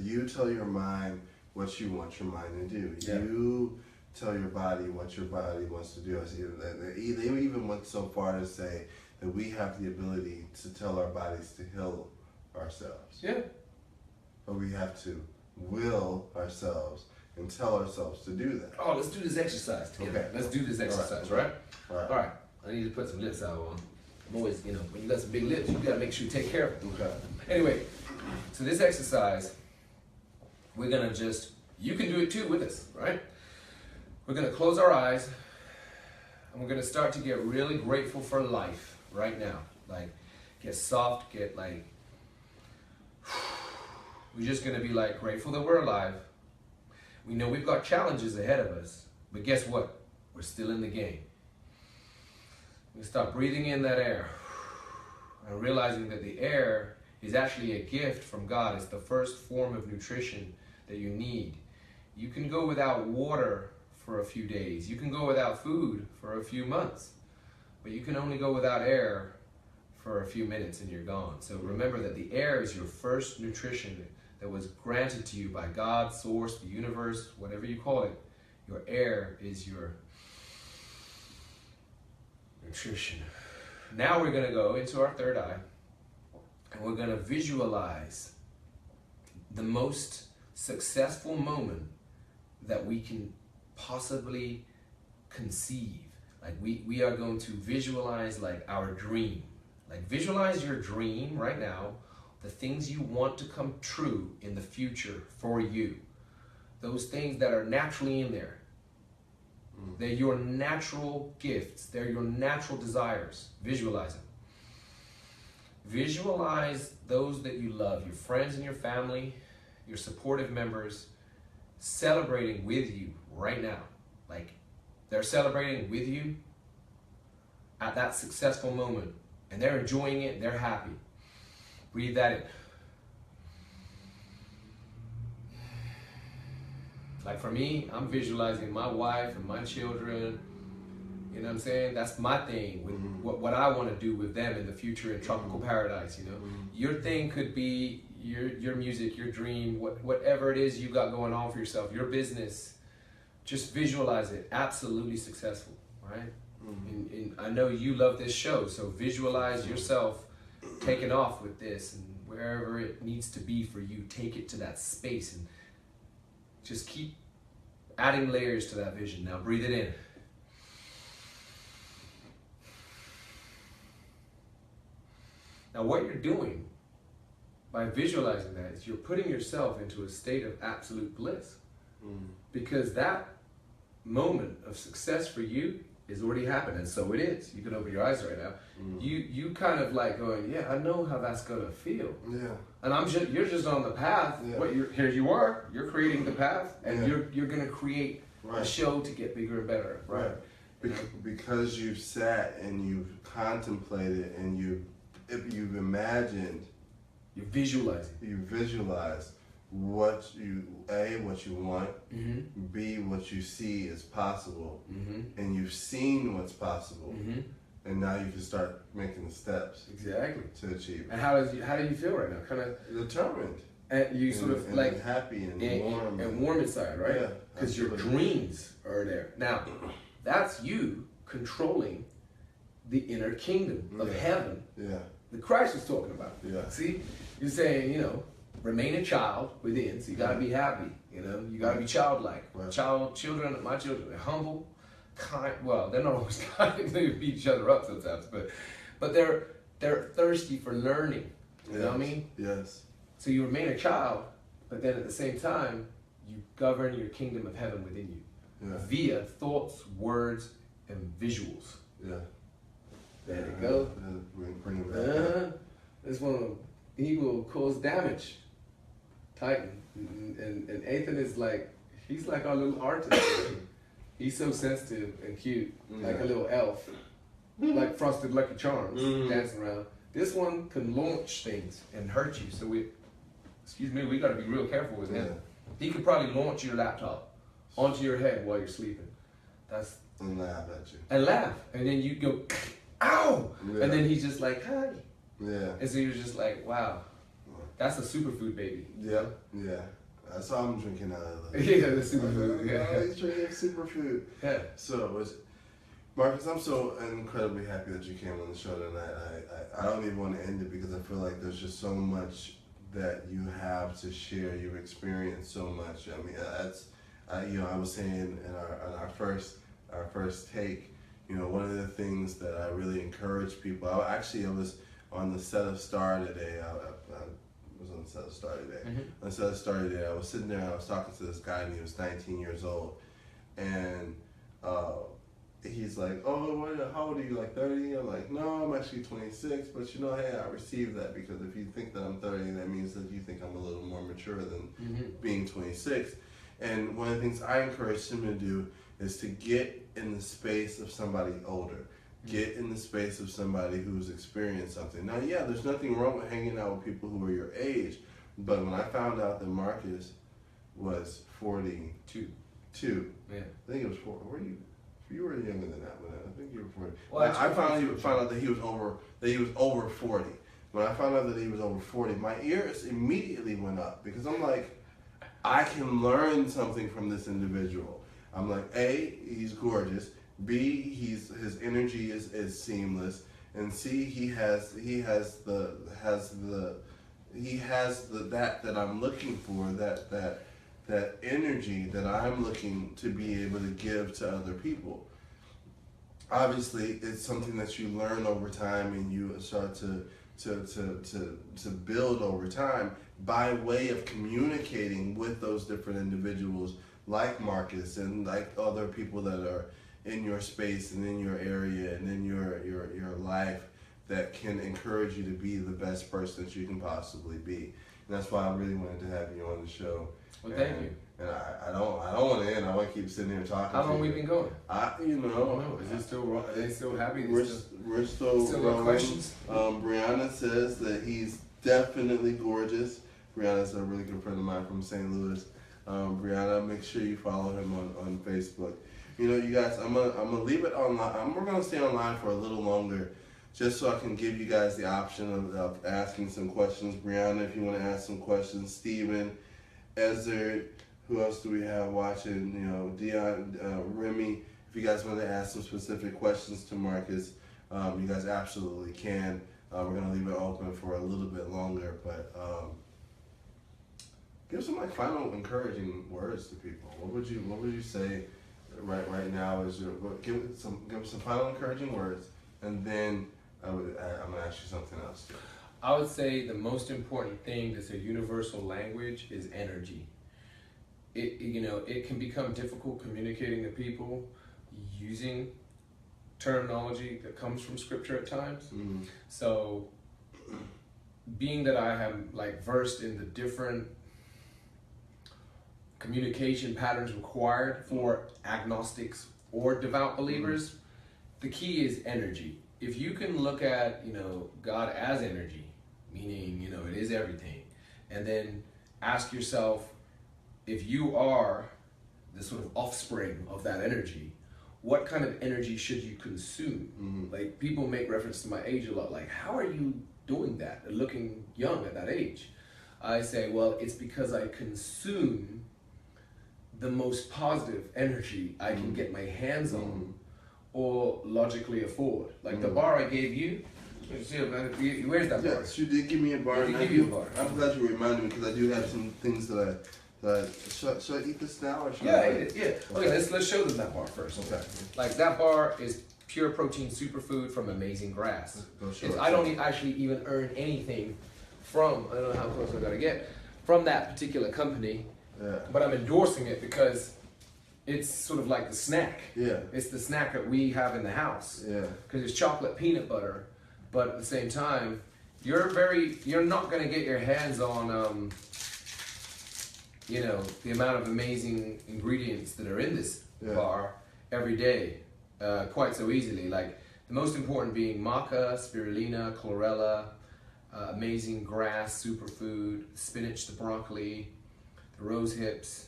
You tell your mind what you want your mind to do. Yeah. You tell your body what your body wants to do. They even went so far to say that we have the ability to tell our bodies to heal ourselves. Yeah. But we have to will ourselves and tell ourselves to do that. Oh, let's do this exercise together. Okay. Let's do this exercise, right? All right. I need to put some lips out on. I'm always, when you got some big lips, you gotta make sure you take care of them. Okay. Anyway, so this exercise, we're gonna you can do it too with us, right? We're gonna close our eyes, and we're gonna start to get really grateful for life right now. Like, get soft, get like, we're just gonna be like grateful that we're alive. We know we've got challenges ahead of us, but guess what? We're still in the game. We start breathing in that air and realizing that the air is actually a gift from God. It's the first form of nutrition that you need. You can go without water for a few days. You can go without food for a few months, but you can only go without air for a few minutes and you're gone. So remember that the air is your first nutrition that was granted to you by God, source, the universe, whatever you call it. Your air is your nutrition. Now we're gonna go into our third eye, and we're gonna visualize the most successful moment that we can possibly conceive. Like we are going to visualize like our dream. Like, visualize your dream right now, the things you want to come true in the future for you. Those things that are naturally in there. They're your natural gifts. They're your natural desires. Visualize them. Visualize those that you love, your friends and your family, your supportive members, celebrating with you right now. Like, they're celebrating with you at that successful moment, and they're enjoying it, they're happy. Breathe that in. Like, for me, I'm visualizing my wife and my children. You know what I'm saying? That's my thing with what I want to do with them in the future in tropical paradise, Your thing could be your music, your dream, whatever it is you got going on for yourself, your business. Just visualize it absolutely successful, right? And I know you love this show, so visualize yourself taking off with this, and wherever it needs to be for you, take it to that space and just keep adding layers to that vision. Now breathe it in. Now what you're doing by visualizing that is you're putting yourself into a state of absolute bliss. Because that moment of success for you is already happened, and so it is. You can open your eyes right now. Mm. You kind of like going, yeah, I know how that's gonna feel. Yeah. And you're just on the path. Yeah. Here you are. You're creating the path, and Yeah. you're gonna create a show to get bigger and better. Right. Because you've sat and you've contemplated and you've imagined, you visualize it. you visualize what you want, Mm-hmm. B, what you see is possible, Mm-hmm. and you've seen what's possible, Mm-hmm. and now you can start making the steps Exactly. to achieve it. And how do you feel right now? Kind of Determined. and you sort of and like happy and warm. and warm inside, right? Yeah, Because your absolutely. dreams are there. Now, that's you controlling the inner kingdom of heaven Yeah. that Christ was talking about. Yeah. See, you're saying, remain a child within, so you gotta be happy, you gotta be childlike. Right. My children, they're humble, kind, well, they're not always kind, they beat each other up sometimes, but they're thirsty for learning, you know what I mean? Yes. So you remain a child, but then at the same time, you govern your kingdom of heaven within you via thoughts, words, and visuals. Yeah. There you go. Bring it back. This one, he will cause damage. Titan. And Ethan is like, he's like our little artist. He's so sensitive and cute, like a little elf, like Frosted Lucky Charms, dancing around. This one can launch things and hurt you. So we gotta be real careful with him. He could probably launch your laptop onto your head while you're sleeping. And laugh at you. And laugh. And then you go, ow! Yeah. And then he's just like, hi. Yeah. And so you're just like, wow, that's a superfood baby. Yeah. Yeah. That's all I'm drinking out of. Yeah, the superfood. Yeah. He's drinking superfood. Yeah. So, Marcus, I'm so incredibly happy that you came on the show tonight. I don't even want to end it because I feel like there's just so much that you have to share. You've experienced so much. I mean, I was saying in our first take, one of the things that I really encourage people. I was on the set of Star today. I was on the set of Star today. Mm-hmm. On the set of Star today, I was sitting there and I was talking to this guy and he was 19 years old, and he's like, "Oh, how old are you? Like 30?" I'm like, "No, I'm actually 26, but hey, I received that because if you think that I'm 30, that means that you think I'm a little more mature than being 26." And one of the things I encourage him to do is to get in the space of somebody older. Get in the space of somebody who's experienced something. Now, yeah, there's nothing wrong with hanging out with people who are your age, but when I found out that Marcus was 42, Yeah. I think it was 4. Were you? You were younger than that, but I think you were 40. Well, I found out that he was over 40. When I found out that he was over 40, my ears immediately went up because I'm like, I can learn something from this individual. I'm like, A, he's gorgeous. B, his energy is seamless. And C, he has that I'm looking for, that energy that I'm looking to be able to give to other people. Obviously, it's something that you learn over time and you start to build over time by way of communicating with those different individuals like Marcus and like other people that are in your space and in your area and in your life that can encourage you to be the best person that you can possibly be. And that's why I really wanted to have you on the show. Well, thank you. And I don't want to end. I want to keep sitting here talking. How long we been going? Is it still? Are they still happy? We're still no questions. Brianna says that he's definitely gorgeous. Brianna's a really good friend of mine from St. Louis. Brianna, make sure you follow him on Facebook. You guys, I'm gonna leave it online. We're gonna stay online for a little longer, just so I can give you guys the option of asking some questions. Brianna, if you want to ask some questions. Steven, Ezard, who else do we have watching? Dion, Remy. If you guys want to ask some specific questions to Marcus, you guys absolutely can. We're gonna leave it open for a little bit longer, but give some final encouraging words to people. What would you say right now? Give some final encouraging words, and then I'm gonna ask you something else. I would say the most important thing that's a universal language is energy. It can become difficult communicating to people using terminology that comes from scripture at times. Mm-hmm. So being that I am like versed in the different communication patterns required for agnostics or devout believers, the key is energy. If you can look at, God as energy, meaning, it is everything, and then ask yourself, if you are the sort of offspring of that energy, what kind of energy should you consume? Mm-hmm. Like, people make reference to my age a lot, like, how are you doing that, looking young at that age? I say, well, it's because I consume the most positive energy I can get my hands on or logically afford. Like the bar I gave you, where's that bar? Yes, you did give me a bar. Give you a bar. I'm glad you reminded me because I do have some things that should I eat this now or should Yeah, I? Okay, let's show them that bar first. Okay. Like that bar is pure protein superfood from amazing grass. I don't actually even earn anything from, I don't know how close I gotta get, from that particular company. Yeah. But I'm endorsing it because it's sort of like the snack. Yeah. It's the snack that we have in the house. Yeah. Because it's chocolate peanut butter, but at the same time, you're not gonna get your hands on, the amount of amazing ingredients that are in this bar every day, quite so easily. Like the most important being maca, spirulina, chlorella, amazing grass, superfood, spinach, the broccoli, the rose hips,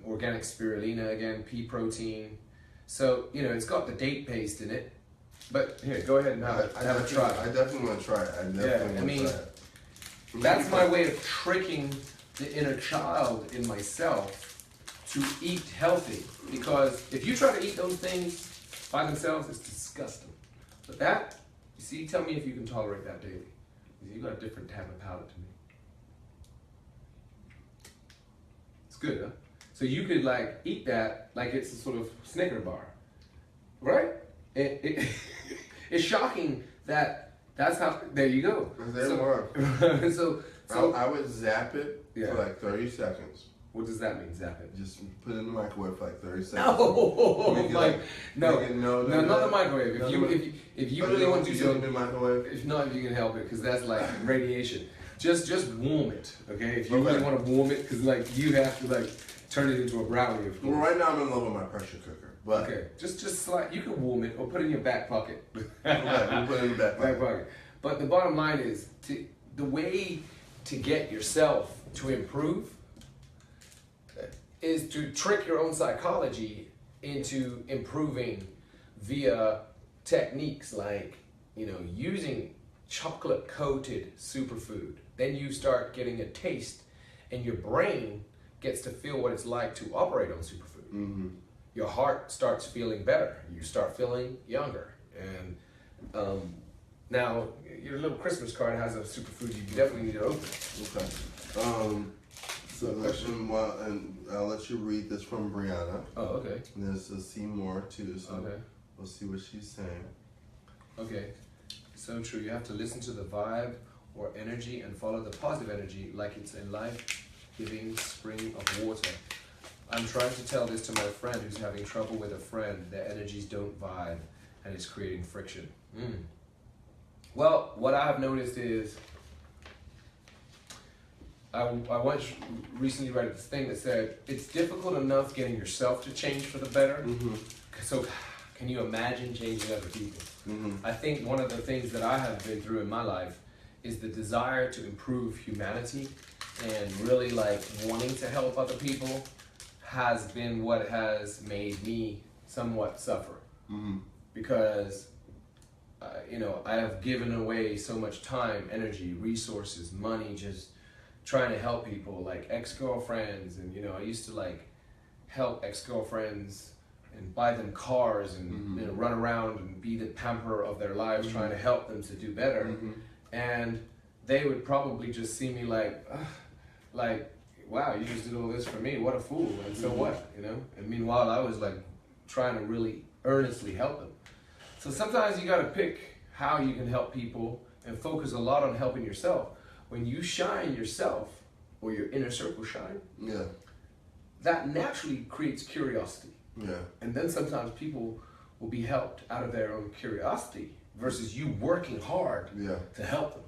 organic spirulina again, pea protein. So, it's got the date paste in it. But here, go ahead and have a try. I definitely want to try it. That's my way of tricking the inner child in myself to eat healthy. Because if you try to eat those things by themselves, it's disgusting. But that, you see, tell me if you can tolerate that daily. You've got a different type of palate to me. It's good, huh? So you could like eat that like it's a sort of Snicker bar, right? It's shocking that that's how. There you go. So I would zap it for like 30 seconds. What does that mean? Zap it? Just put it in the microwave for like 30 seconds. No, not the microwave. If you really want to do something, in the microwave. If not, if you can help it, because that's like radiation. Just warm it, okay? If you really want to warm it, because like you have to like turn it into a brownie. Of course. Well, right now I'm in love with my pressure cooker, but okay, just slide. You can warm it or put it in your back pocket. Okay, we'll put it in the back pocket. But the bottom line is, the way to get yourself to improve is to trick your own psychology into improving via techniques like, using chocolate coated superfood. Then you start getting a taste and your brain gets to feel what it's like to operate on superfood. Mm-hmm. Your heart starts feeling better. You start feeling younger. And now your little Christmas card has a superfood you definitely need to open. Okay. So and I'll let you read this from Brianna. Oh, okay. And there's a C more too, so okay. We'll see what she's saying. Okay. So true. You have to listen to the vibe or energy and follow the positive energy like it's a life-giving spring of water. I'm trying to tell this to my friend who's having trouble with a friend. Their energies don't vibe and it's creating friction. Well, what I have noticed is I once recently read this thing that said it's difficult enough getting yourself to change for the better. Mm-hmm. So can you imagine changing other people? Mm-hmm. I think one of the things that I have been through in my life is the desire to improve humanity and really like wanting to help other people has been what has made me somewhat suffer. Mm-hmm. Because I have given away so much time, energy, resources, money, just trying to help people, like ex-girlfriends, and I used to like help ex-girlfriends and buy them cars and run around and be the pamperer of their lives, trying to help them to do better. And they would probably just see me like, wow, you just did all this for me, what a fool, and so what, And meanwhile, I was like trying to really earnestly help them. So sometimes you gotta pick how you can help people and focus a lot on helping yourself. When you shine yourself, or your inner circle shine, that naturally creates curiosity. Yeah. And then sometimes people will be helped out of their own curiosity versus you working hard to help them.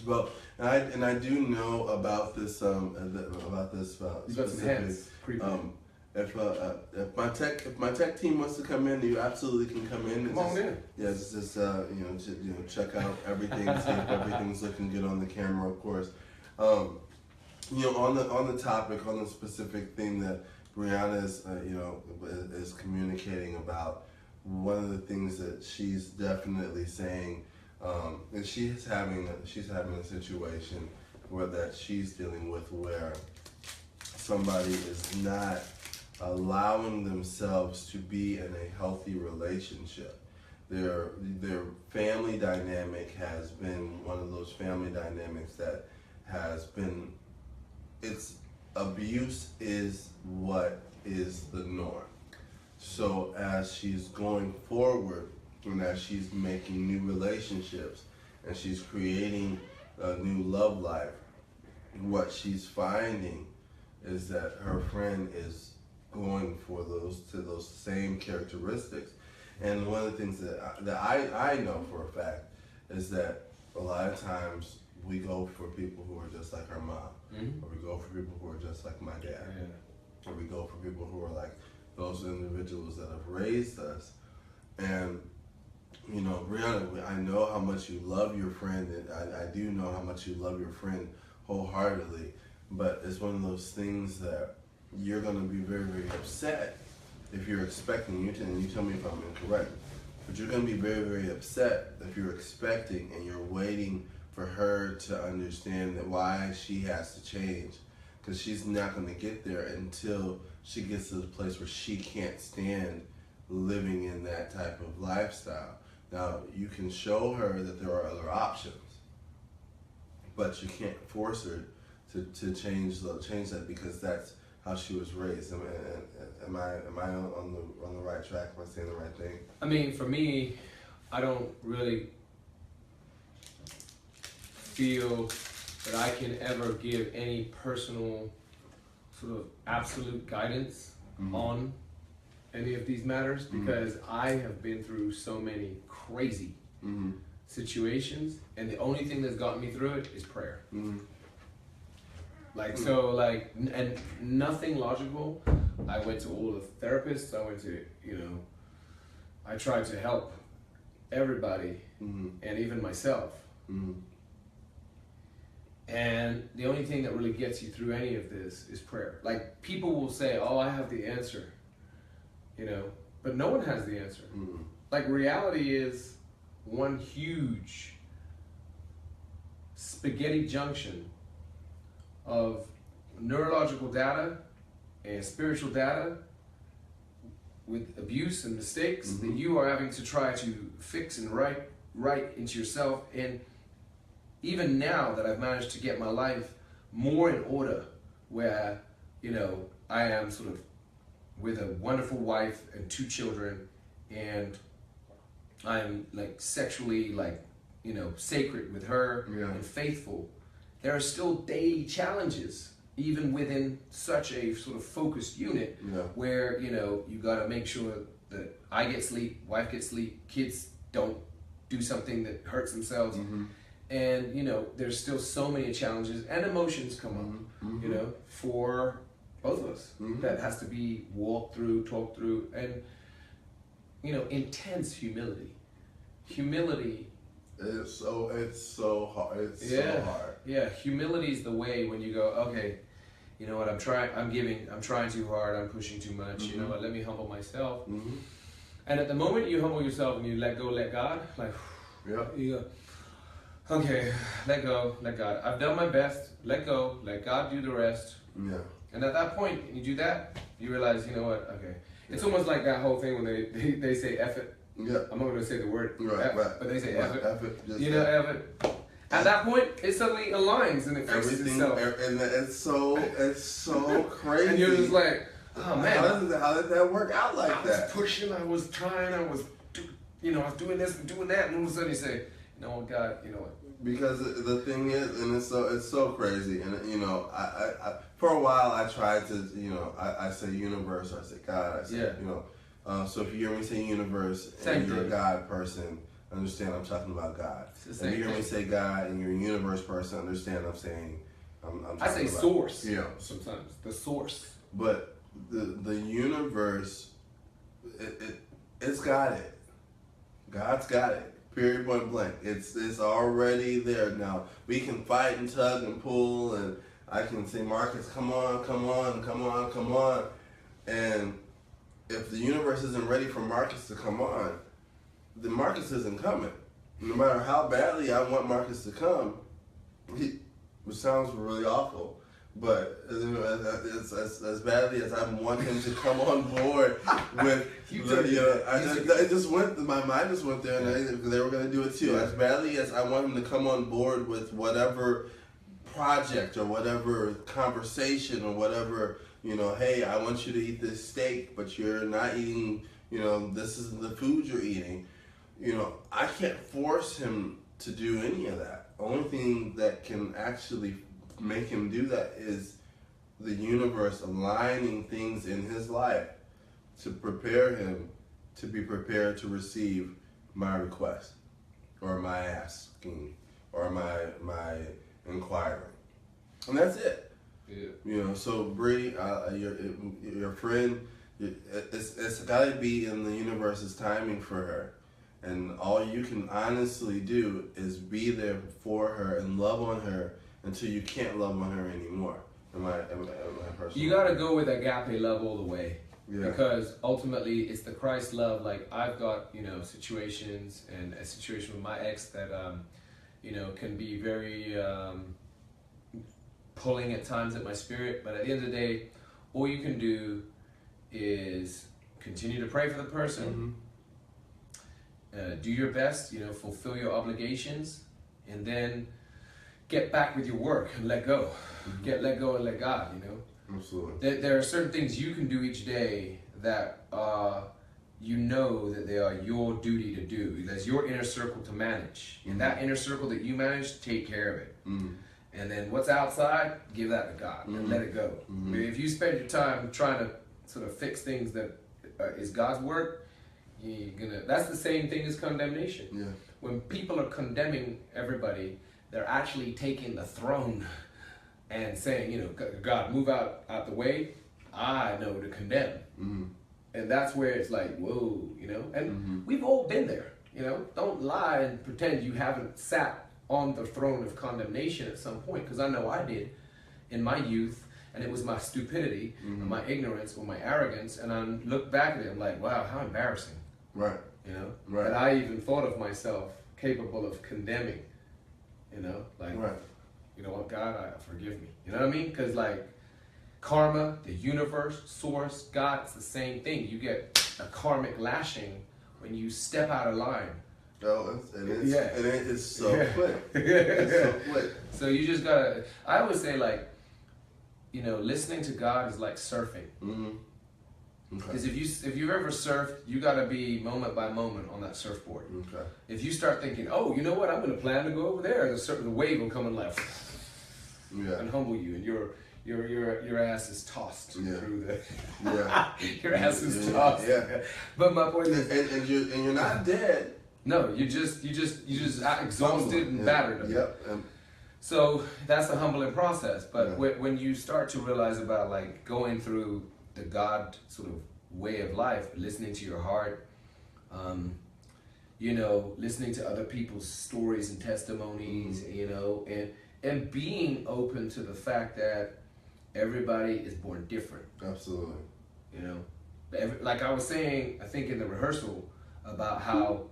Well, and I do know about this specific. If my tech team wants to come in, you absolutely can come in. Come on in. Yeah, just check out everything, see if everything's looking good on the camera, of course. On the topic, on the specific thing that Brianna is communicating about, one of the things that she's definitely saying, and she's having a situation that she's dealing with where somebody is not allowing themselves to be in a healthy relationship. Their family dynamic has been one of those family dynamics that has been, abuse is what is the norm. So as she's going forward and as she's making new relationships and she's creating a new love life, what she's finding is that her friend is going for those same characteristics. And one of the things that I know for a fact is that a lot of times we go for people who are just like our mom, or we go for people who are just like my dad, or we go for people who are like those individuals that have raised us. And Brianna, I know how much you love your friend, and I do know how much you love your friend wholeheartedly, but it's one of those things that you're going to be very, very upset if you're expecting, and you tell me if I'm incorrect, but you're going to be very, very upset if you're expecting and you're waiting for her to understand that why she has to change, because she's not going to get there until she gets to the place where she can't stand living in that type of lifestyle. Now, you can show her that there are other options, but you can't force her to change that, because that's how she was raised. Am I on the right track? Am I saying the right thing? I mean, for me, I don't really feel that I can ever give any personal sort of absolute guidance on any of these matters, because I have been through so many crazy situations, and the only thing that's gotten me through it is prayer. And nothing logical. I went to all the therapists. I went to, I tried to help everybody, and even myself. And the only thing that really gets you through any of this is prayer. Like, people will say, oh, I have the answer, but no one has the answer. Like, reality is one huge spaghetti junction of neurological data and spiritual data with abuse and mistakes that you are having to try to fix and write into yourself. And even now that I've managed to get my life more in order, where, I am sort of with a wonderful wife and 2 children, and I'm like sexually sacred with her and faithful, there are still daily challenges, even within such a sort of focused unit, where, you gotta make sure that I get sleep, wife gets sleep, kids don't do something that hurts themselves. And, there's still so many challenges and emotions come up, for both of us, that has to be walked through, talked through, and, intense humility. Humility. It's so hard. It's so hard. Yeah, humility is the way when you go, okay, you know what, I'm trying too hard, I'm pushing too much, you know what, let me humble myself. And at the moment you humble yourself and you let go, let God, like, you go, okay, let go, let God. I've done my best, let go, let God do the rest. And at that point, you do that, you realize, you know what, okay. It's almost like that whole thing when they say F it. I'm not going to say the word F, but they say F it. F it. F it. At that point, it suddenly aligns and it fixes itself. And it's so crazy. And you're just like, oh man. How did that work out like that? I was pushing, I was trying, I was doing this and doing that, and all of a sudden you say, you know what, God, you know what? Because the thing is, and it's so crazy, and I for a while I tried to, I say universe, I say God, I say, So if you hear me say universe and you're a God person, understand I'm talking about God. If you hear me say God and you're a universe person, understand I'm saying I say about, source. Yeah. Sometimes the source. But the universe, it's got it. God's got it. Period. Point blank. It's already there now. We can fight and tug and pull, and I can say, Marcus, come on, come on, come on, come on, and if the universe isn't ready for Marcus to come on, then Marcus isn't coming. No matter how badly I want Marcus to come, which sounds really awful, but as badly as I want him to come on board with, I just went, my mind just went there, and they were going to do it too. As badly as I want him to come on board with whatever project or whatever conversation or whatever, hey, I want you to eat this steak, but you're not eating, this is the food you're eating. I can't force him to do any of that. The only thing that can actually make him do that is the universe aligning things in his life to prepare him to be prepared to receive my request or my asking or my inquiring. And that's it. Yeah. So Bree, your friend, it's got to be in the universe's timing for her. And all you can honestly do is be there for her and love on her until you can't love on her anymore. Am I personal? You got to go with agape love all the way. Yeah. Because ultimately it's the Christ love. Like I've got, situations, and a situation with my ex that, can be very pulling at times at my spirit. But at the end of the day, all you can do is continue to pray for the person. Mm-hmm. Do your best, fulfill your obligations, and then get back with your work and let go. Mm-hmm. Let go and let God, Absolutely. There are certain things you can do each day that that they are your duty to do. That's your inner circle to manage. Mm-hmm. And that inner circle that you manage, take care of it. Mm-hmm. And then what's outside, give that to God and let it go. Mm-hmm. If you spend your time trying to sort of fix things that is God's work, that's the same thing as condemnation. Yeah. When people are condemning everybody, they're actually taking the throne and saying, God, move out the way. I know to condemn. Mm-hmm. And that's where it's like, whoa, and we've all been there, Don't lie and pretend you haven't sat on the throne of condemnation at some point, because I know I did in my youth. And it was my stupidity, my ignorance, or my arrogance, and I look back at it, I'm like, wow, how embarrassing. Right. Right. That I even thought of myself capable of condemning, like, right. You know what, God, forgive me. You know what I mean? Because like karma, the universe, source, God, it's the same thing. You get a karmic lashing when you step out of line. Oh, it's so quick. It's so quick. So you just gotta, I always say like, listening to God is like surfing. Mm-hmm. Because if you've ever surfed, you got to be moment by moment on that surfboard. Okay. If you start thinking, oh, you know what, I'm going to plan to go over there, the wave will come and and humble you, and your ass is tossed through the. Your ass is tossed. Yeah. But my point is, and you're not dead. No, you just exhausted and battered. Yep. So that's a humbling process. But when you start to realize about like going through the God sort of way of life, listening to your heart, listening to other people's stories and testimonies, and being open to the fact that everybody is born different. Absolutely. Like I was saying, I think in the rehearsal about how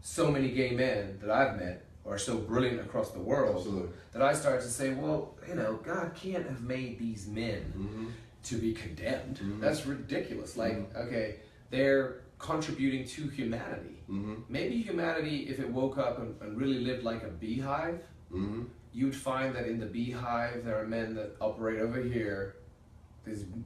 so many gay men that I've met are so brilliant across the world. Absolutely. That I started to say, well, God can't have made these men to be condemned. That's ridiculous. Like, okay, they're contributing to humanity. Maybe humanity, if it woke up and really lived like a beehive, you'd find that in the beehive there are men that operate over here.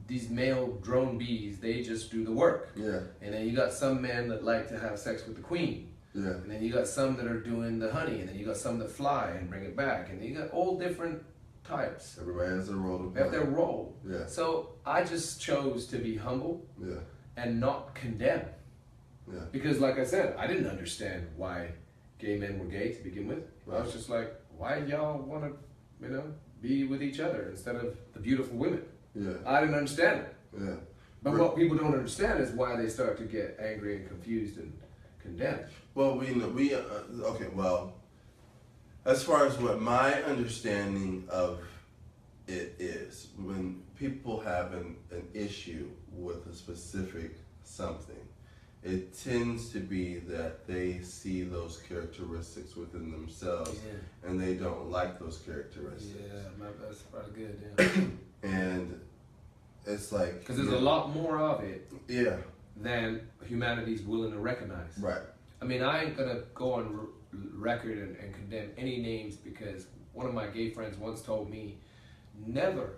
These male drone bees, they just do the work. Yeah. And then you got some men that like to have sex with the queen. Yeah. And then you got some that are doing the honey, and then you got some that fly and bring it back, and then you got all different types. Everybody has their role to They play. have their role. Yeah. So I just chose to be humble. Yeah. and not condemn. Yeah. Because like I said, I didn't understand why gay men were gay to begin with. Right. I was just like, why y'all want to, be with each other instead of the beautiful women? Yeah. I didn't understand it. Yeah. But what people don't understand is why they start to get angry and confused and condemned. Well, okay. Well, as far as what my understanding of it is, when people have an issue with a specific something, it tends to be that they see those characteristics within themselves, and they don't like those characteristics. Yeah, that's probably good. Yeah. And it's like because there's a lot more of it. Yeah. Than humanity's willing to recognize. Right. I mean, I ain't gonna go on record and condemn any names, because one of my gay friends once told me, never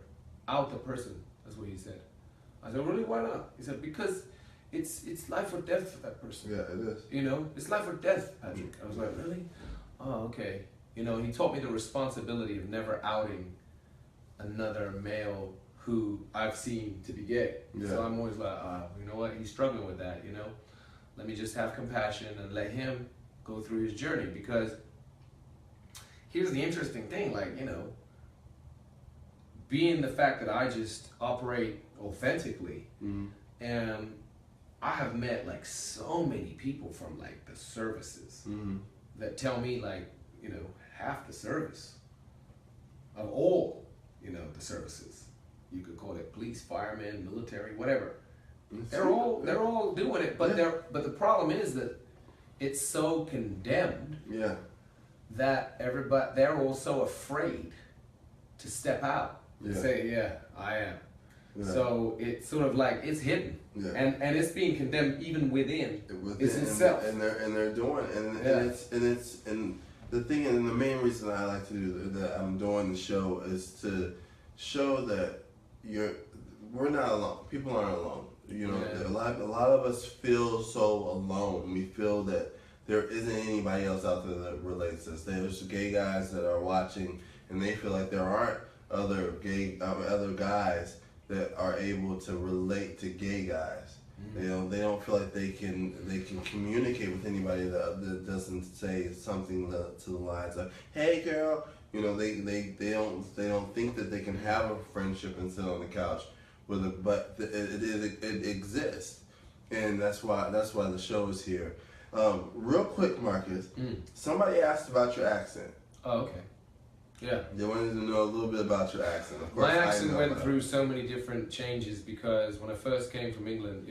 out the person. That's what he said. I said, really? Why not? He said, because it's life or death for that person. Yeah, it is. It's life or death, Patrick. I was like, really? Oh, okay. He taught me the responsibility of never outing another male who I've seen to be gay. Yeah. So I'm always like, you know what? He's struggling with that, Let me just have compassion and let him go through his journey, because here's the interesting thing, being the fact that I just operate authentically, and I have met so many people from the services that tell me half the service of all the services, you could call it police, firemen, military, whatever, they're all doing it, but the problem is that it's so condemned that they're all so afraid to step out and say, I am. Yeah. So it's sort of it's hidden, and it's being condemned even within itself. And they're doing it, and the thing, and the main reason I like to do that I'm doing the show is to show that we're not alone. People aren't alone. A lot of us feel so alone. We feel that there isn't anybody else out there that relates to us. There's gay guys that are watching, and they feel like there aren't other guys that are able to relate to gay guys. They don't feel like they can communicate with anybody that doesn't say something to the lines of, "Hey, girl." They don't think that they can have a friendship and sit on the couch with it, but it exists, and that's why the show is here. Real quick, Marcus, somebody asked about your accent. Oh, okay. Yeah. They wanted to know a little bit about your accent. Of course, my accent went through so many different changes, because when I first came from England,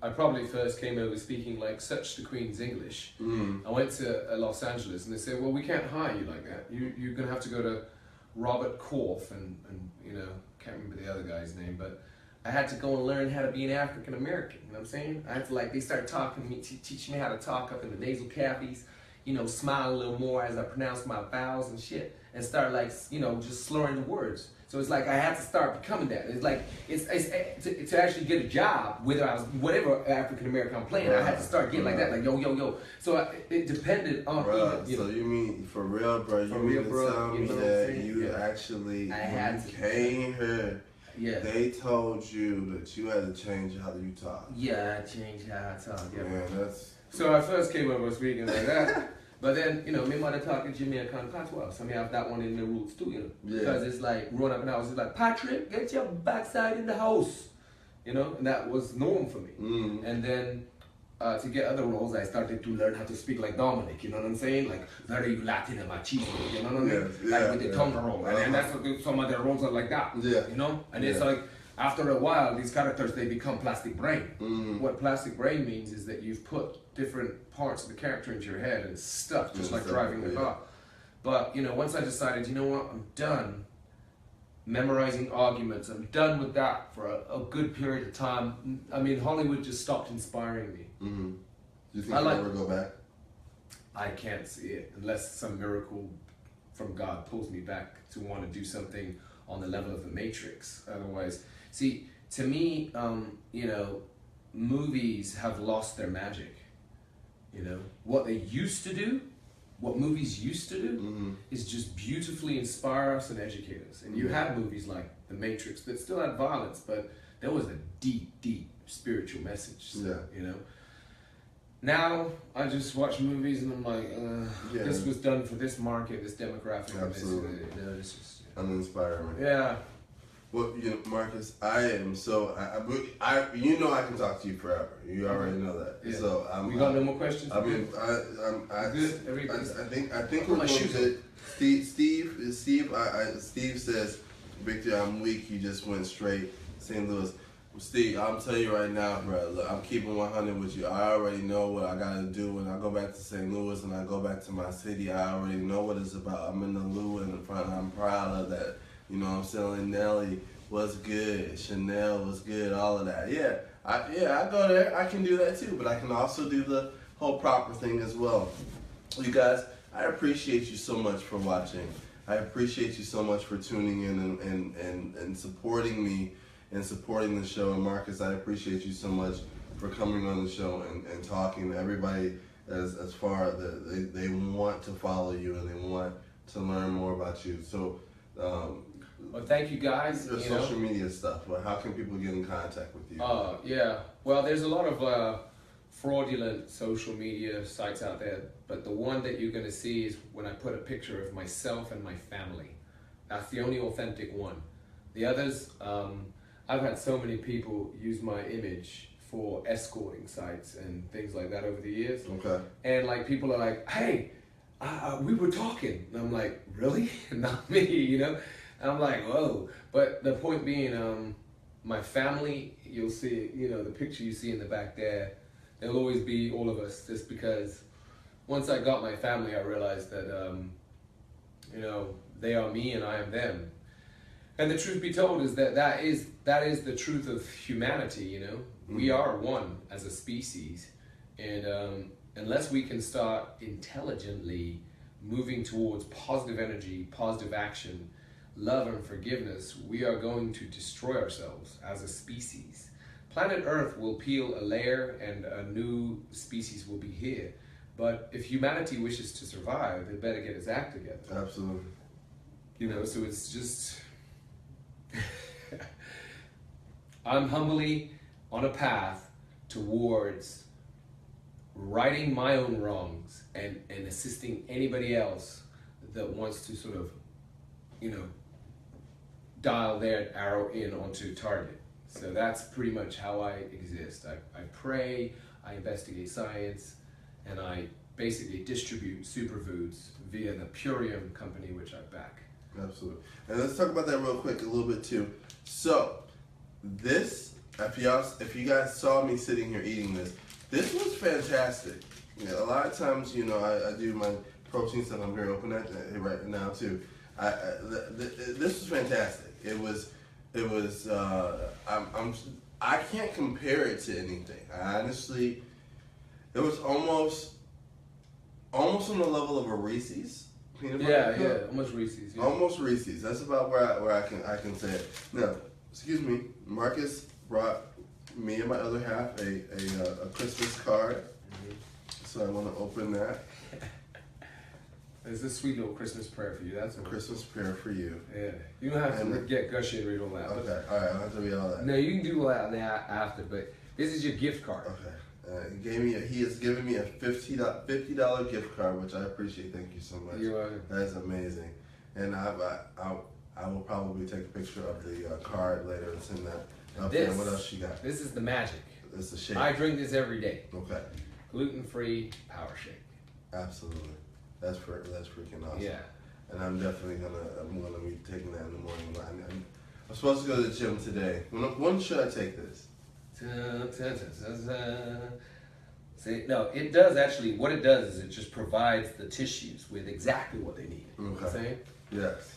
I probably first came over speaking such the Queen's English. I went to Los Angeles, and they said, well, we can't hire you like that. You're going to have to go to Robert Korff and can't remember the other guy's name, but I had to go and learn how to be an African American. You know what I'm saying? I had to they started talking to me, teaching me how to talk up in the nasal cavities, smile a little more as I pronounce my vowels and shit, and start just slurring the words. So it's I had to start becoming that. It's to actually get a job, whether I was whatever African American I'm playing, I had to start getting like that, yo. So it depended on So you mean for real, bro? You mean to tell me that you actually came here? Yeah. They told you that you had to change how you talk. Yeah, I changed how I talk. Yeah. Man, that's. So I first came over speaking like that. But then, me mother talking Jamaican patois, so I have that one in the roots too, Because it's growing up in the house, it's Patrick, get your backside in the house, and that was norm for me. And then to get other roles, I started to learn how to speak like Dominic, you know what I'm saying? Very Latin and machismo, you know what I mean? With the tongue roll. And then that's what some of the roles are like that, And it's after a while, these characters, they become plastic brain. What plastic brain means is that you've put different parts of the character into your head and stuff, just like driving the car. But, once I decided, you know what, I'm done memorizing arguments. I'm done with that for a good period of time. I mean, Hollywood just stopped inspiring me. Do you think you'll ever go back? I can't see it unless some miracle from God pulls me back to want to do something on the level of The Matrix. Otherwise, see, to me, movies have lost their magic. What they used to do, what movies used to do, is just beautifully inspire us and educate us. And you have movies like The Matrix that still had violence, but there was a deep, deep spiritual message. So, Yeah. you know. Now I just watch movies and I'm like, this was done for this market, this demographic. Absolutely. This, you know, it's just, Uninspiring. yeah. Well, you know, Marcus, I am so I you know I can talk to you forever. You already know that. Yeah. So We got no more questions. I mean, I Good. Everybody's. I think we're going good. Steve says, Victor, I'm weak. You just went straight St. Louis. Steve, I'm telling you right now, bro. Look, I'm keeping 100 with you. I already know what I gotta do when I go back to St. Louis and I go back to my city. I already know what it's about. I'm in the Lou in the front. I'm proud of that. You know what I'm saying? Nelly was good. Chanel was good. All of that. Yeah, I go there. I can do that too, but I can also do the whole proper thing as well. You guys, I appreciate you so much for watching. I appreciate you so much for tuning in and supporting me and supporting the show. And Marcus, I appreciate you so much for coming on the show and talking to everybody as far that they want to follow you and they want to learn more about you. So, well, thank you guys. Your social media stuff. Well, how can people get in contact with you? Yeah. Well, there's a lot of fraudulent social media sites out there, but the one that you're going to see is when I put a picture of myself and my family. That's the only authentic one. The others, I've had so many people use my image for escorting sites and things like that over the years. Okay. And like people are like, hey, we were talking. And I'm like, really? Not me, you know? And I'm like, whoa. But the point being, my family, you'll see, you know, the picture you see in the back there, there'll always be all of us, just because once I got my family, I realized that, you know, they are me and I am them. And the truth be told is that is the truth of humanity, you know? Mm-hmm. We are one as a species. And unless we can start intelligently moving towards positive energy, positive action, love and forgiveness, we are going to destroy ourselves as a species. Planet Earth will peel a layer and a new species will be here. But if humanity wishes to survive, it better get its act together. Absolutely. You know, so it's just... I'm humbly on a path towards righting my own wrongs and assisting anybody else that wants to sort of, you know, dial their arrow in onto target. So that's pretty much how I exist. I pray, I investigate science, and I basically distribute superfoods via the Purium company, which I back. Absolutely. And let's talk about that real quick a little bit too. So, this, if you guys saw me sitting here eating this was fantastic. You know, a lot of times, you know, I do my protein stuff. I'm here open at right now too. This was fantastic. It was. I can't compare it to anything. I honestly, it was almost on the level of a Reese's. Yeah, almost Reese's. Yeah. Almost Reese's. That's about where I can say it. Now, excuse me, Marcus brought me and my other half a Christmas card. Mm-hmm. So I want to open that. There's a sweet little Christmas prayer for you. That's a Christmas prayer for you. Yeah, you don't have to get gushy and read all that. Okay, all right, I don't have to read all that. No, you can do all that after, but this is your gift card. Okay. He has given me a $50 gift card, which I appreciate. Thank you so much. You're welcome. That's amazing. And I will probably take a picture of the card later and send that up there. What else you got? This is the magic. It's a shake. I drink this every day. Okay. Gluten-free power shake. Absolutely. That's freaking awesome. Yeah. And I'm definitely gonna be taking that in the morning. I'm supposed to go to the gym today. When should I take this? See, no, it does actually. What it does is it just provides the tissues with exactly what they need. Okay. You know what I'm saying? Yes.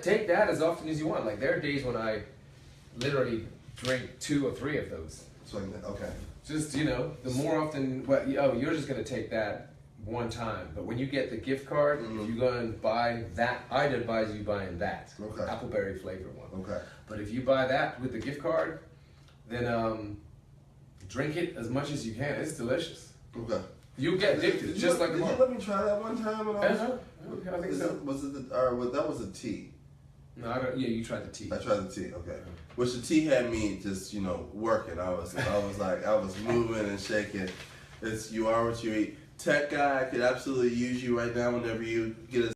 Take that as often as you want. Like there are days when I literally drink 2 or 3 of those. So okay. Just, you know, the more often. Well, you're just gonna take that one time. But when you get the gift card, if you go and buy that, I'd advise you buying that appleberry flavor one. Okay. But if you buy that with the gift card, then drink it as much as you can. It's delicious. Okay. You'll get addicted, Did just you like let me try that one time? When I think so. that was a tea? No, I don't. Yeah, you tried the tea. I tried the tea. Okay. Which the tea had me just working. I was moving and shaking. It's you are what you eat. Tech guy, I could absolutely use you right now whenever you get a